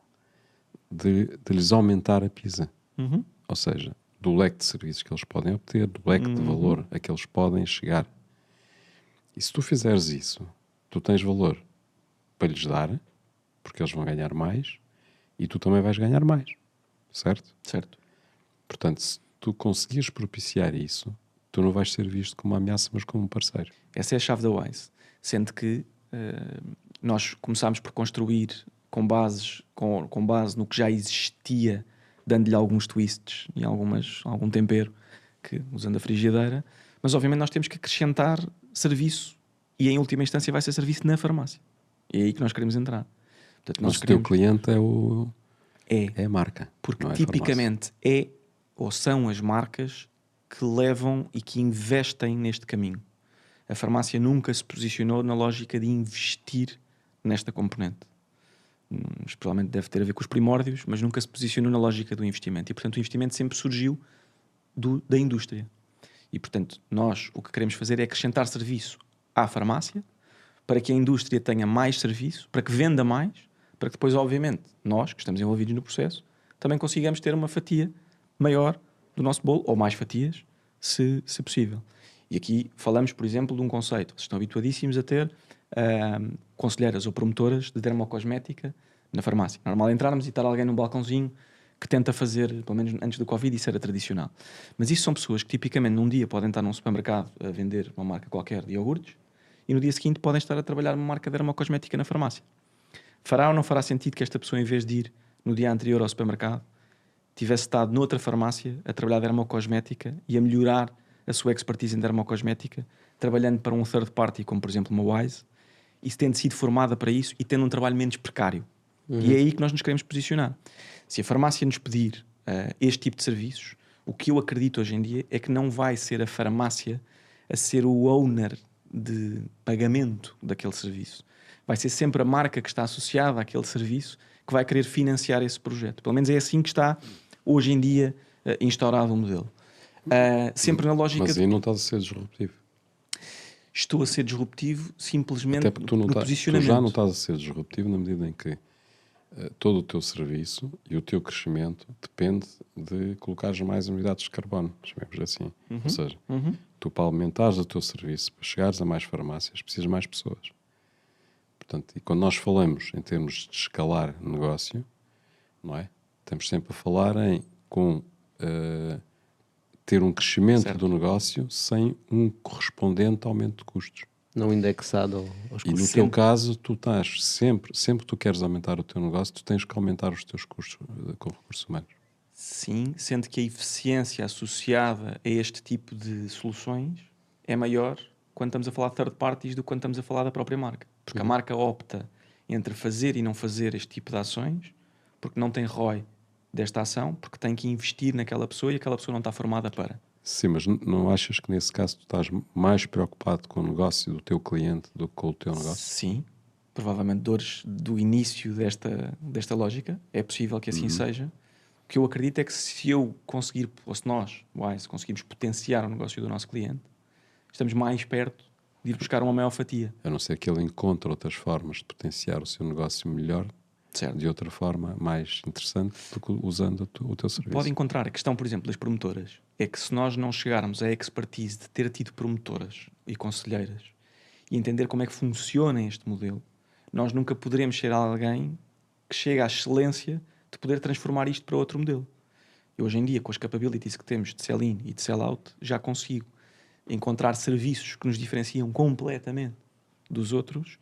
Speaker 2: de lhes aumentar a pizza.
Speaker 3: Uhum.
Speaker 2: Ou seja, do leque de serviços que eles podem obter, do leque de valor a que eles podem chegar. E se tu fizeres isso, tu tens valor para lhes dar, porque eles vão ganhar mais, e tu também vais ganhar mais. Certo?
Speaker 3: Certo.
Speaker 2: Portanto, se tu conseguires propiciar isso, tu não vais ser visto como uma ameaça, mas como um parceiro.
Speaker 3: Essa é a chave da Wise. Sendo que nós começámos por construir com base no que já existia, dando-lhe alguns twists e algum tempero, usando a frigideira, mas obviamente nós temos que acrescentar serviço e em última instância vai ser serviço na farmácia. E é aí que nós queremos entrar. Portanto,
Speaker 2: Mas o teu cliente é a marca.
Speaker 3: Porque
Speaker 2: não é a
Speaker 3: tipicamente ou são as marcas que levam e que investem neste caminho. A farmácia nunca se posicionou na lógica de investir nesta componente. provavelmente deve ter a ver com os primórdios, mas nunca se posicionou na lógica do investimento. E, portanto, o investimento sempre surgiu da indústria. E, portanto, nós o que queremos fazer é acrescentar serviço à farmácia para que a indústria tenha mais serviço, para que venda mais, para que depois, obviamente, nós, que estamos envolvidos no processo, também consigamos ter uma fatia maior do nosso bolo, ou mais fatias, se possível. E aqui falamos, por exemplo, de um conceito. Vocês estão habituadíssimos a ter conselheiras ou promotoras de dermocosmética na farmácia. Normal entrarmos e estar alguém num balcãozinho que tenta fazer, pelo menos antes do Covid, isso era tradicional. Mas isso são pessoas que tipicamente num dia podem estar num supermercado a vender uma marca qualquer de iogurtes e no dia seguinte podem estar a trabalhar uma marca de dermocosmética na farmácia. Fará ou não fará sentido que esta pessoa, em vez de ir no dia anterior ao supermercado, tivesse estado noutra farmácia a trabalhar dermocosmética e a melhorar a sua expertise em dermocosmética, trabalhando para um third party, como por exemplo uma Wise, e tendo sido formada para isso e tendo um trabalho menos precário. E é aí que nós nos queremos posicionar. Se a farmácia nos pedir este tipo de serviços, o que eu acredito hoje em dia é que não vai ser a farmácia a ser o owner de pagamento daquele serviço. Vai ser sempre a marca que está associada àquele serviço que vai querer financiar esse projeto. Pelo menos é assim que está hoje em dia instaurado o modelo. Sempre na lógica...
Speaker 2: Mas aí não estás a ser disruptivo.
Speaker 3: Estou a ser disruptivo simplesmente
Speaker 2: Até porque
Speaker 3: no
Speaker 2: tu
Speaker 3: posicionamento.
Speaker 2: já não estás a ser disruptivo na medida em que todo o teu serviço e o teu crescimento depende de colocares mais unidades de carbono, chamemos assim. Ou seja, tu para aumentares o teu serviço, para chegares a mais farmácias, precisas de mais pessoas. Portanto, e quando nós falamos em termos de escalar negócio, não é? Estamos sempre a falar em ter um crescimento do negócio sem um correspondente aumento de custos.
Speaker 1: Não indexado aos
Speaker 2: E no
Speaker 1: custos.
Speaker 2: teu caso, tu estás sempre que tu queres aumentar o teu negócio, tu tens que aumentar os teus custos com recursos humanos.
Speaker 3: Sim, sendo que a eficiência associada a este tipo de soluções é maior quando estamos a falar de third parties do que quando estamos a falar da própria marca. Porque a marca opta entre fazer e não fazer este tipo de ações porque não tem ROI desta ação, porque tem que investir naquela pessoa e aquela pessoa não está formada para.
Speaker 2: Sim, mas não achas que nesse caso tu estás mais preocupado com o negócio do teu cliente do que com o teu negócio?
Speaker 3: Sim, provavelmente dores do início desta lógica. É possível que assim seja. O que eu acredito é que se eu conseguir, ou se nós, Wise, conseguimos potenciar o negócio do nosso cliente, estamos mais perto de ir buscar uma maior fatia.
Speaker 2: A não ser que ele encontre outras formas de potenciar o seu negócio melhor,
Speaker 3: Certo.
Speaker 2: de outra forma mais interessante do que usando o teu serviço.
Speaker 3: Pode encontrar. A questão, por exemplo, das promotoras é que se nós não chegarmos à expertise de ter tido promotoras e conselheiras e entender como é que funciona este modelo, nós nunca poderemos ser alguém que chegue à excelência de poder transformar isto para outro modelo. Eu hoje em dia, com as capabilities que temos de sell-in e de sell-out, já consigo encontrar serviços que nos diferenciam completamente dos outros,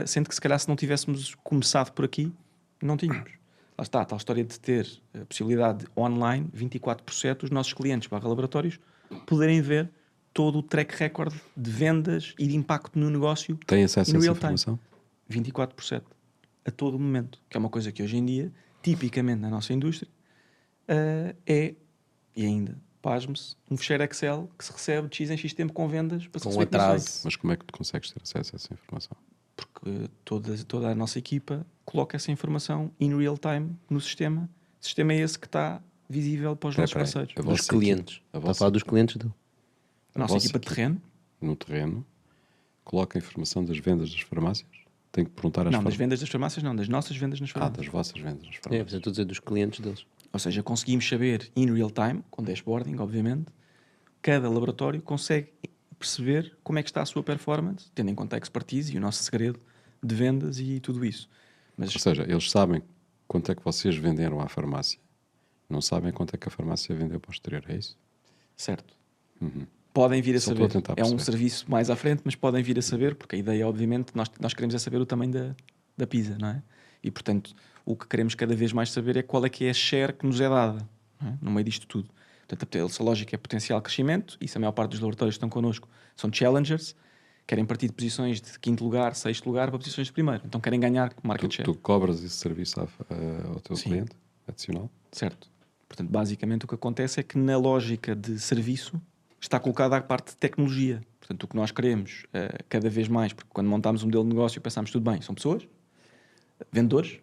Speaker 3: sendo que se calhar se não tivéssemos começado por aqui, não tínhamos. Lá está, a tal história de ter a possibilidade de online, 24% dos nossos clientes /laboratórios poderem ver todo o track record de vendas e de impacto no negócio.
Speaker 2: Tem acesso
Speaker 3: e no
Speaker 2: a essa
Speaker 3: real time.
Speaker 2: informação?
Speaker 3: 24% a todo momento, que é uma coisa que hoje em dia, tipicamente na nossa indústria, e ainda, pasme-se, um fecheiro Excel que se recebe de X em X tempo com vendas para se
Speaker 1: Com
Speaker 3: receber
Speaker 1: atraso.
Speaker 3: comissões.
Speaker 2: Mas como é que tu consegues ter acesso a essa informação?
Speaker 3: Porque toda a nossa equipa coloca essa informação in real time no sistema. O sistema é esse que está visível para os nossos parceiros.
Speaker 2: A
Speaker 1: Dos
Speaker 2: vossa
Speaker 1: clientes.
Speaker 2: equipa- a
Speaker 1: Está a
Speaker 2: vossa
Speaker 1: falar dos clientes dele.
Speaker 3: A nossa
Speaker 2: vossa
Speaker 3: equipa de terreno?
Speaker 2: no terreno coloca a informação das vendas das farmácias? Tem que perguntar às
Speaker 3: Não, das
Speaker 2: farmácias.
Speaker 3: vendas das farmácias não, das nossas vendas nas farmácias.
Speaker 2: Das vossas vendas das
Speaker 1: É,
Speaker 2: farmácias.
Speaker 1: estou a dizer dos clientes deles.
Speaker 3: Ou seja, conseguimos saber in real time, com dashboarding, obviamente, cada laboratório consegue perceber como é que está a sua performance, tendo em conta a expertise e o nosso segredo de vendas e tudo isso. Mas
Speaker 2: Ou seja, eles sabem quanto é que vocês venderam à farmácia. Não sabem quanto é que a farmácia vendeu para o exterior, é isso?
Speaker 3: certo. Podem vir a
Speaker 2: Só estou
Speaker 3: saber.
Speaker 2: a tentar
Speaker 3: É um
Speaker 2: perceber.
Speaker 3: serviço mais à frente, mas podem vir a saber, porque a ideia, obviamente, nós queremos é saber o tamanho da pizza, não é? E, portanto, o que queremos cada vez mais saber é qual é que é a share que nos é dada, não é? No meio disto tudo. Portanto, a lógica é potencial crescimento, e se a maior parte dos laboratórios que estão connosco são challengers, querem partir de posições de 5º lugar, 6º lugar para posições de primeiro. Então querem ganhar market share.
Speaker 2: Tu cobras esse serviço ao teu
Speaker 3: Sim.
Speaker 2: cliente adicional?
Speaker 3: Certo. Portanto, basicamente o que acontece é que na lógica de serviço está colocada a parte de tecnologia. Portanto, o que nós queremos cada vez mais, porque quando montámos um modelo de negócio pensámos tudo bem, são pessoas, vendedores,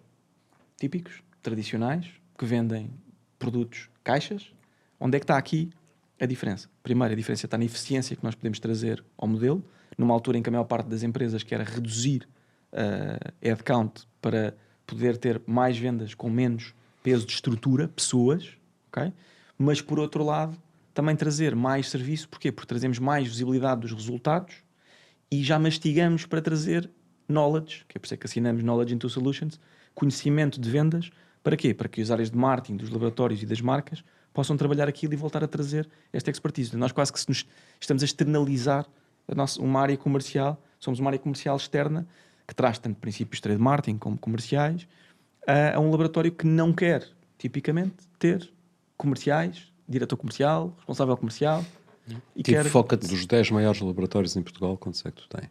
Speaker 3: típicos, tradicionais, que vendem produtos caixas. Onde é que está aqui a diferença? Primeiro, a diferença está na eficiência que nós podemos trazer ao modelo, numa altura em que a maior parte das empresas quer reduzir headcount para poder ter mais vendas com menos peso de estrutura, pessoas, ok? Mas por outro lado, também trazer mais serviço. Porquê? Porque trazemos mais visibilidade dos resultados e já mastigamos para trazer knowledge, que é por isso que assinamos Knowledge into Solutions, conhecimento de vendas. Para quê? Para que as áreas de marketing, dos laboratórios e das marcas possam trabalhar aquilo e voltar a trazer esta expertise. Nós quase que estamos a externalizar uma área comercial, somos uma área comercial externa que traz tanto princípios de trade marketing como comerciais a um laboratório que não quer, tipicamente, ter comerciais, diretor comercial, responsável comercial. E
Speaker 1: Tipo,
Speaker 3: quer...
Speaker 1: foca-te.
Speaker 2: Dos 10 maiores laboratórios em Portugal, quantos é que tu tens?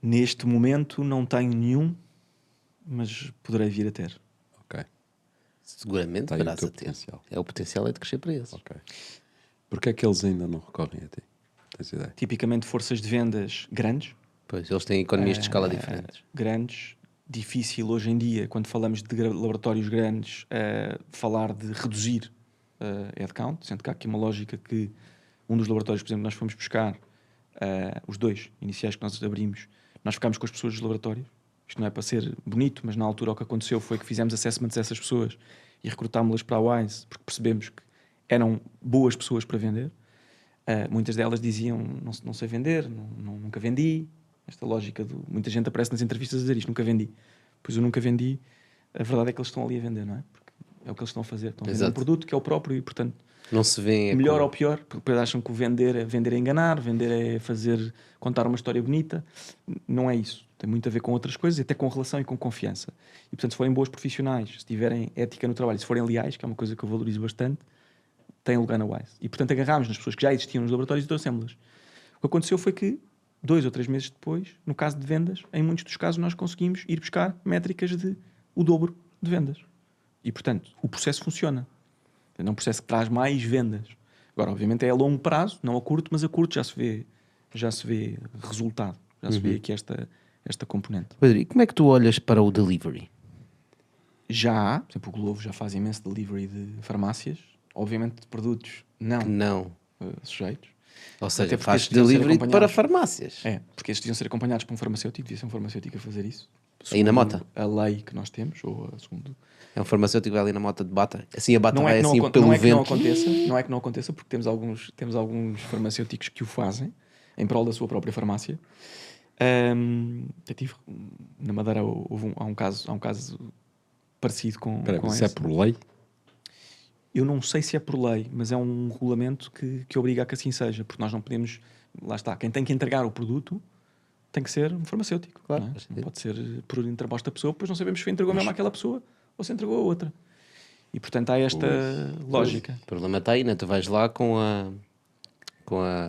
Speaker 3: Neste momento não tenho nenhum, mas poderei vir a ter.
Speaker 2: Ok.
Speaker 1: Seguramente
Speaker 2: Está aí o
Speaker 1: verás
Speaker 2: teu
Speaker 1: a ter.
Speaker 2: potencial.
Speaker 1: É o potencial é de crescer para eles.
Speaker 2: Ok. Porquê é que eles ainda não recorrem a ti? Tens ideia?
Speaker 3: Tipicamente forças de vendas grandes.
Speaker 1: Pois, eles têm economias de escala diferentes.
Speaker 3: Grandes. Difícil hoje em dia, quando falamos de laboratórios grandes, falar de reduzir headcount, sendo que há aqui uma lógica que um dos laboratórios, por exemplo, nós fomos buscar, os dois iniciais que nós abrimos, nós ficámos com as pessoas dos laboratórios. Isto não é para ser bonito, mas na altura o que aconteceu foi que fizemos assessments dessas pessoas e recrutámos-las para a Wise, porque percebemos que eram boas pessoas para vender. Muitas delas diziam, não sei vender, nunca vendi. Esta lógica de muita gente aparece nas entrevistas a dizer isto, nunca vendi. Pois eu nunca vendi. A verdade é que eles estão ali a vender, não é? Porque é o que eles estão a fazer. Estão a vender um produto que é o próprio e, portanto,
Speaker 1: Não se vê.
Speaker 3: melhor ou pior, porque depois acham que o vender é enganar, vender é contar uma história bonita. Não é isso. Tem muito a ver com outras coisas, até com relação e com confiança. E, portanto, se forem bons profissionais, se tiverem ética no trabalho, se forem leais, que é uma coisa que eu valorizo bastante, têm lugar na Wise. E, portanto, agarrámos nas pessoas que já existiam nos laboratórios e trouxemos-las. O que aconteceu foi que 2 ou 3 meses depois, no caso de vendas, em muitos dos casos nós conseguimos ir buscar métricas de o dobro de vendas. E, portanto, o processo funciona. É um processo que traz mais vendas. Agora, obviamente, é a longo prazo, não a curto, mas a curto já se vê resultado. Já se vê aqui esta componente.
Speaker 1: Pedro, e como é que tu olhas para o delivery?
Speaker 3: Já há, por exemplo, o Glovo já faz imenso delivery de farmácias. Obviamente, de produtos não sujeitos.
Speaker 1: Ou seja,
Speaker 3: Até porque
Speaker 1: faz
Speaker 3: estes deviam ser
Speaker 1: delivery para
Speaker 3: acompanhados.
Speaker 1: farmácias.
Speaker 3: É, porque estes deviam ser acompanhados por um farmacêutico, devia ser um farmacêutico a fazer isso.
Speaker 1: Aí na mota?
Speaker 3: A lei que nós temos, ou a segundo.
Speaker 1: É um farmacêutico que vai ali na moto de bata. Assim a bata
Speaker 3: Não
Speaker 1: vai
Speaker 3: é que
Speaker 1: assim
Speaker 3: não,
Speaker 1: pelo
Speaker 3: não é que não
Speaker 1: vento.
Speaker 3: aconteça, não é que não aconteça, porque temos alguns farmacêuticos que o fazem em prol da sua própria farmácia. Eu tive na Madeira há um caso parecido com
Speaker 2: Isso é
Speaker 3: esse.
Speaker 2: por lei?
Speaker 3: Eu não sei se é por lei, mas é um regulamento que obriga a que assim seja, porque nós não podemos. Lá está, quem tem que entregar o produto tem que ser um farmacêutico.
Speaker 1: Claro,
Speaker 3: Não é?
Speaker 1: faz
Speaker 3: Não
Speaker 1: sentido.
Speaker 3: pode ser por interposta pessoa, depois não sabemos se entregou mesmo àquela pessoa ou se entregou a outra. E portanto há esta lógica.
Speaker 1: O problema está aí, né? Tu vais lá com a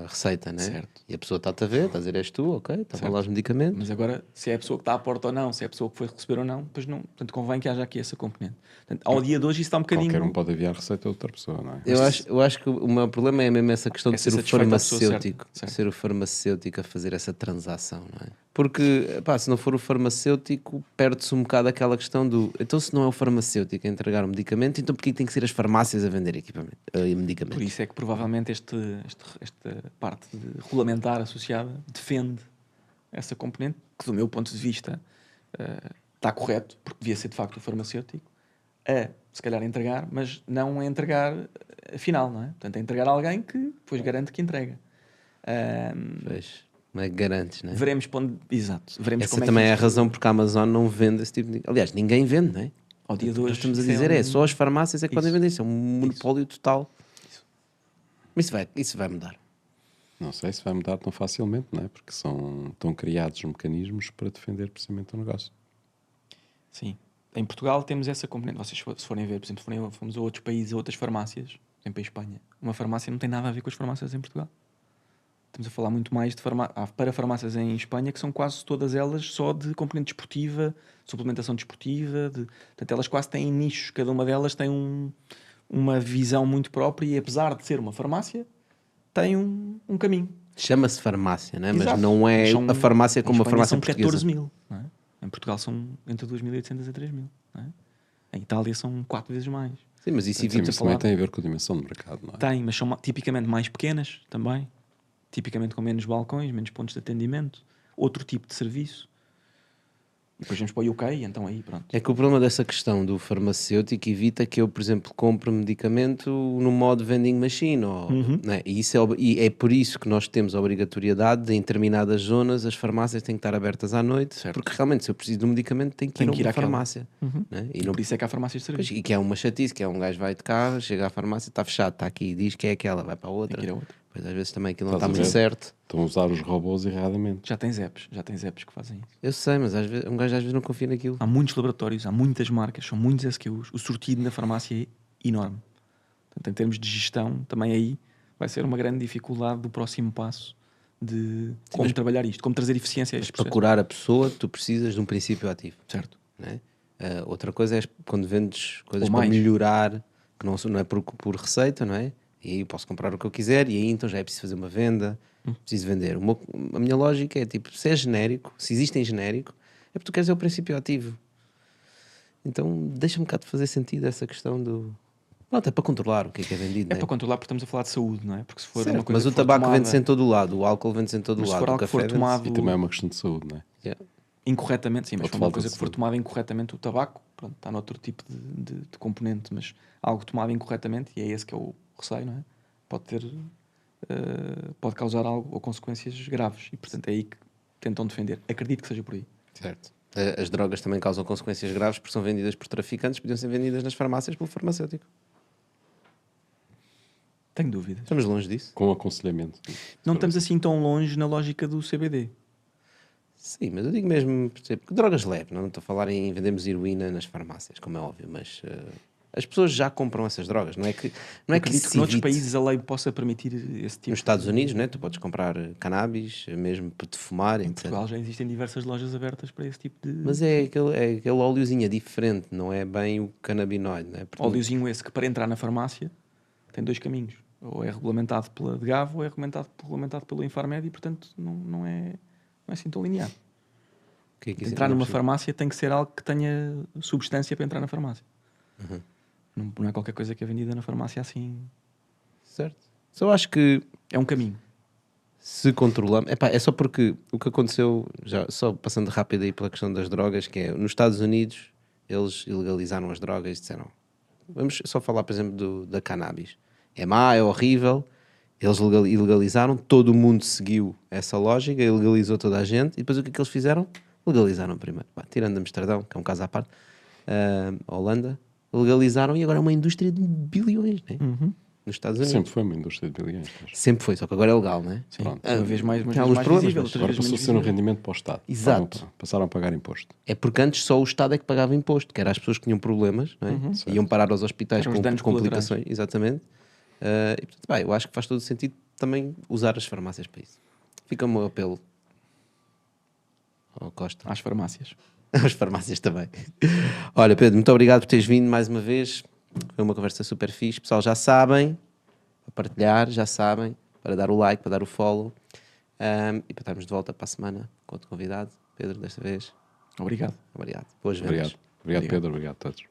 Speaker 1: receita, né?
Speaker 3: Certo.
Speaker 1: E a pessoa está-te a ver, está a dizer és tu, ok, estão lá os medicamentos.
Speaker 3: Mas agora, se é a pessoa que está à porta ou não, se é a pessoa que foi receber ou não, depois não. Portanto, convém que haja aqui essa componente. Portanto, ao dia de hoje isso está um bocadinho.
Speaker 2: Qualquer um pode enviar receita a outra pessoa, não é?
Speaker 1: Eu acho que o meu problema é mesmo essa questão de
Speaker 3: Essa
Speaker 1: ser o
Speaker 3: satisfeita a pessoa
Speaker 1: farmacêutico.
Speaker 3: certa. Certo.
Speaker 1: Ser o farmacêutico a fazer essa transação, não é? Porque, pá, se não for o farmacêutico, perde-se um bocado aquela questão do. Então, se não é o farmacêutico a entregar o medicamento, então porquê tem que ser as farmácias a vender equipamento, medicamentos?
Speaker 3: Por isso é que provavelmente esta parte de regulamentar associada defende essa componente, que do meu ponto de vista está correto, porque devia ser de facto o farmacêutico a, se calhar, entregar, mas não a entregar afinal, não é? Portanto, a entregar a alguém que depois garante que entrega.
Speaker 1: Pois, não é que garantes, não é?
Speaker 3: Veremos exato. Veremos
Speaker 1: Essa
Speaker 3: como
Speaker 1: também
Speaker 3: que
Speaker 1: é a
Speaker 3: isto-
Speaker 1: razão porque a Amazon não vende esse tipo de. Aliás, ninguém vende, não é?
Speaker 3: Ao dia de
Speaker 1: Nós
Speaker 3: hoje,
Speaker 1: estamos a
Speaker 3: isso
Speaker 1: dizer,
Speaker 3: um-
Speaker 1: só as farmácias é que podem
Speaker 3: Isso.
Speaker 1: vender. Isso é um monopólio total. Isso vai mudar.
Speaker 2: Não sei se vai mudar tão facilmente, não é? Porque estão criados mecanismos para defender precisamente o negócio.
Speaker 3: Sim. Em Portugal temos essa componente. Vocês, se forem ver, por exemplo, fomos a outros países, a outras farmácias, por exemplo, em Espanha. Uma farmácia não tem nada a ver com as farmácias em Portugal. Estamos a falar muito mais de para farmácias em Espanha, que são quase todas elas só de componente desportiva, suplementação desportiva. Portanto, elas quase têm nichos. Cada uma delas tem uma visão muito própria e, apesar de ser uma farmácia, tem um caminho.
Speaker 1: Chama-se farmácia, não é? Mas
Speaker 3: Exato.
Speaker 1: não é
Speaker 3: São-
Speaker 1: a farmácia como
Speaker 3: em
Speaker 1: a
Speaker 3: Espanha
Speaker 1: farmácia
Speaker 3: são
Speaker 1: portuguesa.
Speaker 3: 14 mil. Não é? Em Portugal são entre 2.800 a 3.000. não é? Em Itália são 4 vezes mais.
Speaker 1: Sim, mas isso
Speaker 2: Sim,
Speaker 1: evita
Speaker 2: mas também tem a ver com a dimensão do mercado, não é?
Speaker 3: Tem, mas são tipicamente mais pequenas também. Tipicamente com menos balcões, menos pontos de atendimento. Outro tipo de serviço. E depois vamos para o UK, então aí pronto.
Speaker 1: É que o problema dessa questão do farmacêutico evita que eu, por exemplo, compre medicamento no modo vending machine. Ou, né? E, isso e é por isso que nós temos a obrigatoriedade de, em determinadas zonas, as farmácias têm que estar abertas à noite,
Speaker 3: Certo.
Speaker 1: porque realmente, se eu preciso de um medicamento, tenho que ir a uma
Speaker 3: àquela.
Speaker 1: farmácia. Né?
Speaker 3: E por isso é que há farmácias de
Speaker 1: Pois,
Speaker 3: serviço.
Speaker 1: e que é uma chatice, que é um gajo vai de carro, chega à farmácia, está fechado, está aqui, diz que é aquela, vai para a outra.
Speaker 3: Tem que ir a outra.
Speaker 1: Pois às vezes também aquilo não
Speaker 2: Estás
Speaker 1: está
Speaker 2: a
Speaker 1: muito
Speaker 2: ver?
Speaker 1: certo.
Speaker 2: Estão a usar os robôs erradamente.
Speaker 3: Já tens apps que fazem isso.
Speaker 1: Eu sei, mas às vezes, um gajo às vezes não confia naquilo.
Speaker 3: Há muitos laboratórios, há muitas marcas, são muitos SKUs. O sortido na farmácia é enorme. Portanto, em termos de gestão, também aí vai ser uma grande dificuldade do próximo passo de como trabalhar isto, como trazer eficiência a
Speaker 1: Mas
Speaker 3: este
Speaker 1: para
Speaker 3: processo.
Speaker 1: curar a pessoa, tu precisas de um princípio ativo.
Speaker 3: Certo.
Speaker 1: Né? Outra coisa é quando vendes coisas
Speaker 3: Ou
Speaker 1: para
Speaker 3: mais.
Speaker 1: melhorar, que não é por receita, não é? E aí eu posso comprar o que eu quiser, e aí então já é preciso fazer uma venda, preciso vender. A minha lógica é tipo: se é genérico, se existe em genérico, é porque tu queres é o princípio ativo. Então deixa-me um bocado de fazer sentido essa questão do. Pronto, é para controlar o que é vendido.
Speaker 3: É
Speaker 1: né?
Speaker 3: para controlar porque estamos a falar de saúde, não é? Porque se for
Speaker 1: Certo,
Speaker 3: uma coisa
Speaker 1: mas o
Speaker 3: que for
Speaker 1: tabaco
Speaker 3: tomada
Speaker 1: vende-se em todo o lado, o álcool vende-se em todo o
Speaker 3: Mas se
Speaker 1: lado,
Speaker 3: for
Speaker 1: o
Speaker 3: algo que
Speaker 1: café
Speaker 3: for
Speaker 1: vende-se-
Speaker 3: tomado
Speaker 2: E também é uma questão de saúde, não é?
Speaker 1: Yeah.
Speaker 3: incorretamente, sim, mas
Speaker 2: Ou
Speaker 3: se
Speaker 2: de
Speaker 3: for uma
Speaker 2: falta
Speaker 3: coisa
Speaker 2: de
Speaker 3: que for
Speaker 2: saúde.
Speaker 3: tomada incorretamente, o tabaco, pronto, está noutro tipo de componente, mas algo tomado incorretamente, e é esse que é o receio, não é? Pode causar algo ou consequências graves, e portanto é aí que tentam defender. Acredito que seja por aí.
Speaker 1: Certo. As drogas também causam consequências graves porque são vendidas por traficantes, podiam ser vendidas nas farmácias pelo farmacêutico.
Speaker 3: Tenho dúvidas.
Speaker 1: Estamos longe disso.
Speaker 2: Com aconselhamento.
Speaker 3: Não estamos assim tão longe na lógica do CBD.
Speaker 1: Sim, mas eu digo mesmo, por exemplo, que drogas leves, não estou a falar em vendermos heroína nas farmácias, como é óbvio, mas as pessoas já compram essas drogas, não é que
Speaker 3: Acredito que
Speaker 1: se
Speaker 3: noutros
Speaker 1: evite.
Speaker 3: países a lei possa permitir esse tipo.
Speaker 1: Nos Estados Unidos, né, tu podes comprar cannabis, mesmo para te fumar,
Speaker 3: Em
Speaker 1: etc.
Speaker 3: Portugal já existem diversas lojas abertas para esse tipo de
Speaker 1: Mas é aquele óleozinho, é diferente, não é bem o canabinoide, né? Porque
Speaker 3: óleozinho esse que para entrar na farmácia tem 2 caminhos. Ou é regulamentado pela DGAV ou é regulamentado pelo Infarmed e portanto não é assim tão linear.
Speaker 1: que é que isso
Speaker 3: Entrar
Speaker 1: não
Speaker 3: numa
Speaker 1: percebo.
Speaker 3: farmácia tem que ser algo que tenha substância para entrar na farmácia.
Speaker 1: Uhum.
Speaker 3: Não é qualquer coisa que é vendida na farmácia assim.
Speaker 1: Certo. Só acho que
Speaker 3: É um caminho.
Speaker 1: se controlamos. Epá, é só porque o que aconteceu, já só passando rápido aí pela questão das drogas, que é nos Estados Unidos eles ilegalizaram as drogas e disseram. Vamos só falar, por exemplo, da cannabis. É má, é horrível. Eles ilegalizaram, todo mundo seguiu essa lógica, ilegalizou toda a gente, e depois o que é que eles fizeram? Legalizaram primeiro. Bah, tirando Amsterdão, que é um caso à parte, Holanda, legalizaram e agora é uma indústria de bilhões, né? Nos Estados Unidos.
Speaker 2: Sempre foi uma indústria de bilhões. Mas
Speaker 1: Sempre foi, só que agora é legal, né?
Speaker 3: Sim.
Speaker 2: Pronto.
Speaker 3: Uma vez mais,
Speaker 1: tem alguns problemas,
Speaker 3: visível,
Speaker 1: mas
Speaker 3: outras
Speaker 2: agora
Speaker 3: vezes
Speaker 2: passou a
Speaker 3: menos
Speaker 2: ser um
Speaker 3: visível.
Speaker 2: rendimento para o Estado.
Speaker 1: Exato.
Speaker 2: Passaram a pagar imposto.
Speaker 1: É porque antes só o Estado é que pagava imposto, que era as pessoas que tinham problemas, não é? Iam parar aos hospitais
Speaker 3: Eram os
Speaker 1: com
Speaker 3: danos
Speaker 1: complicações, exatamente. E, portanto, bem, eu acho que faz todo o sentido também usar as farmácias para isso. Fica o meu apelo ao Costa.
Speaker 3: Às farmácias.
Speaker 1: As farmácias também. Olha, Pedro, muito obrigado por teres vindo mais uma vez. Foi uma conversa super fixe. Pessoal, já sabem, para partilhar, já sabem, para dar o like, para dar o follow. E para estarmos de volta para a semana com outro convidado. Pedro, desta vez.
Speaker 3: Obrigado.
Speaker 1: Obrigado. Boas vendas.
Speaker 2: Obrigado. Obrigado, Pedro. Obrigado a todos.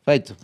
Speaker 1: Feito.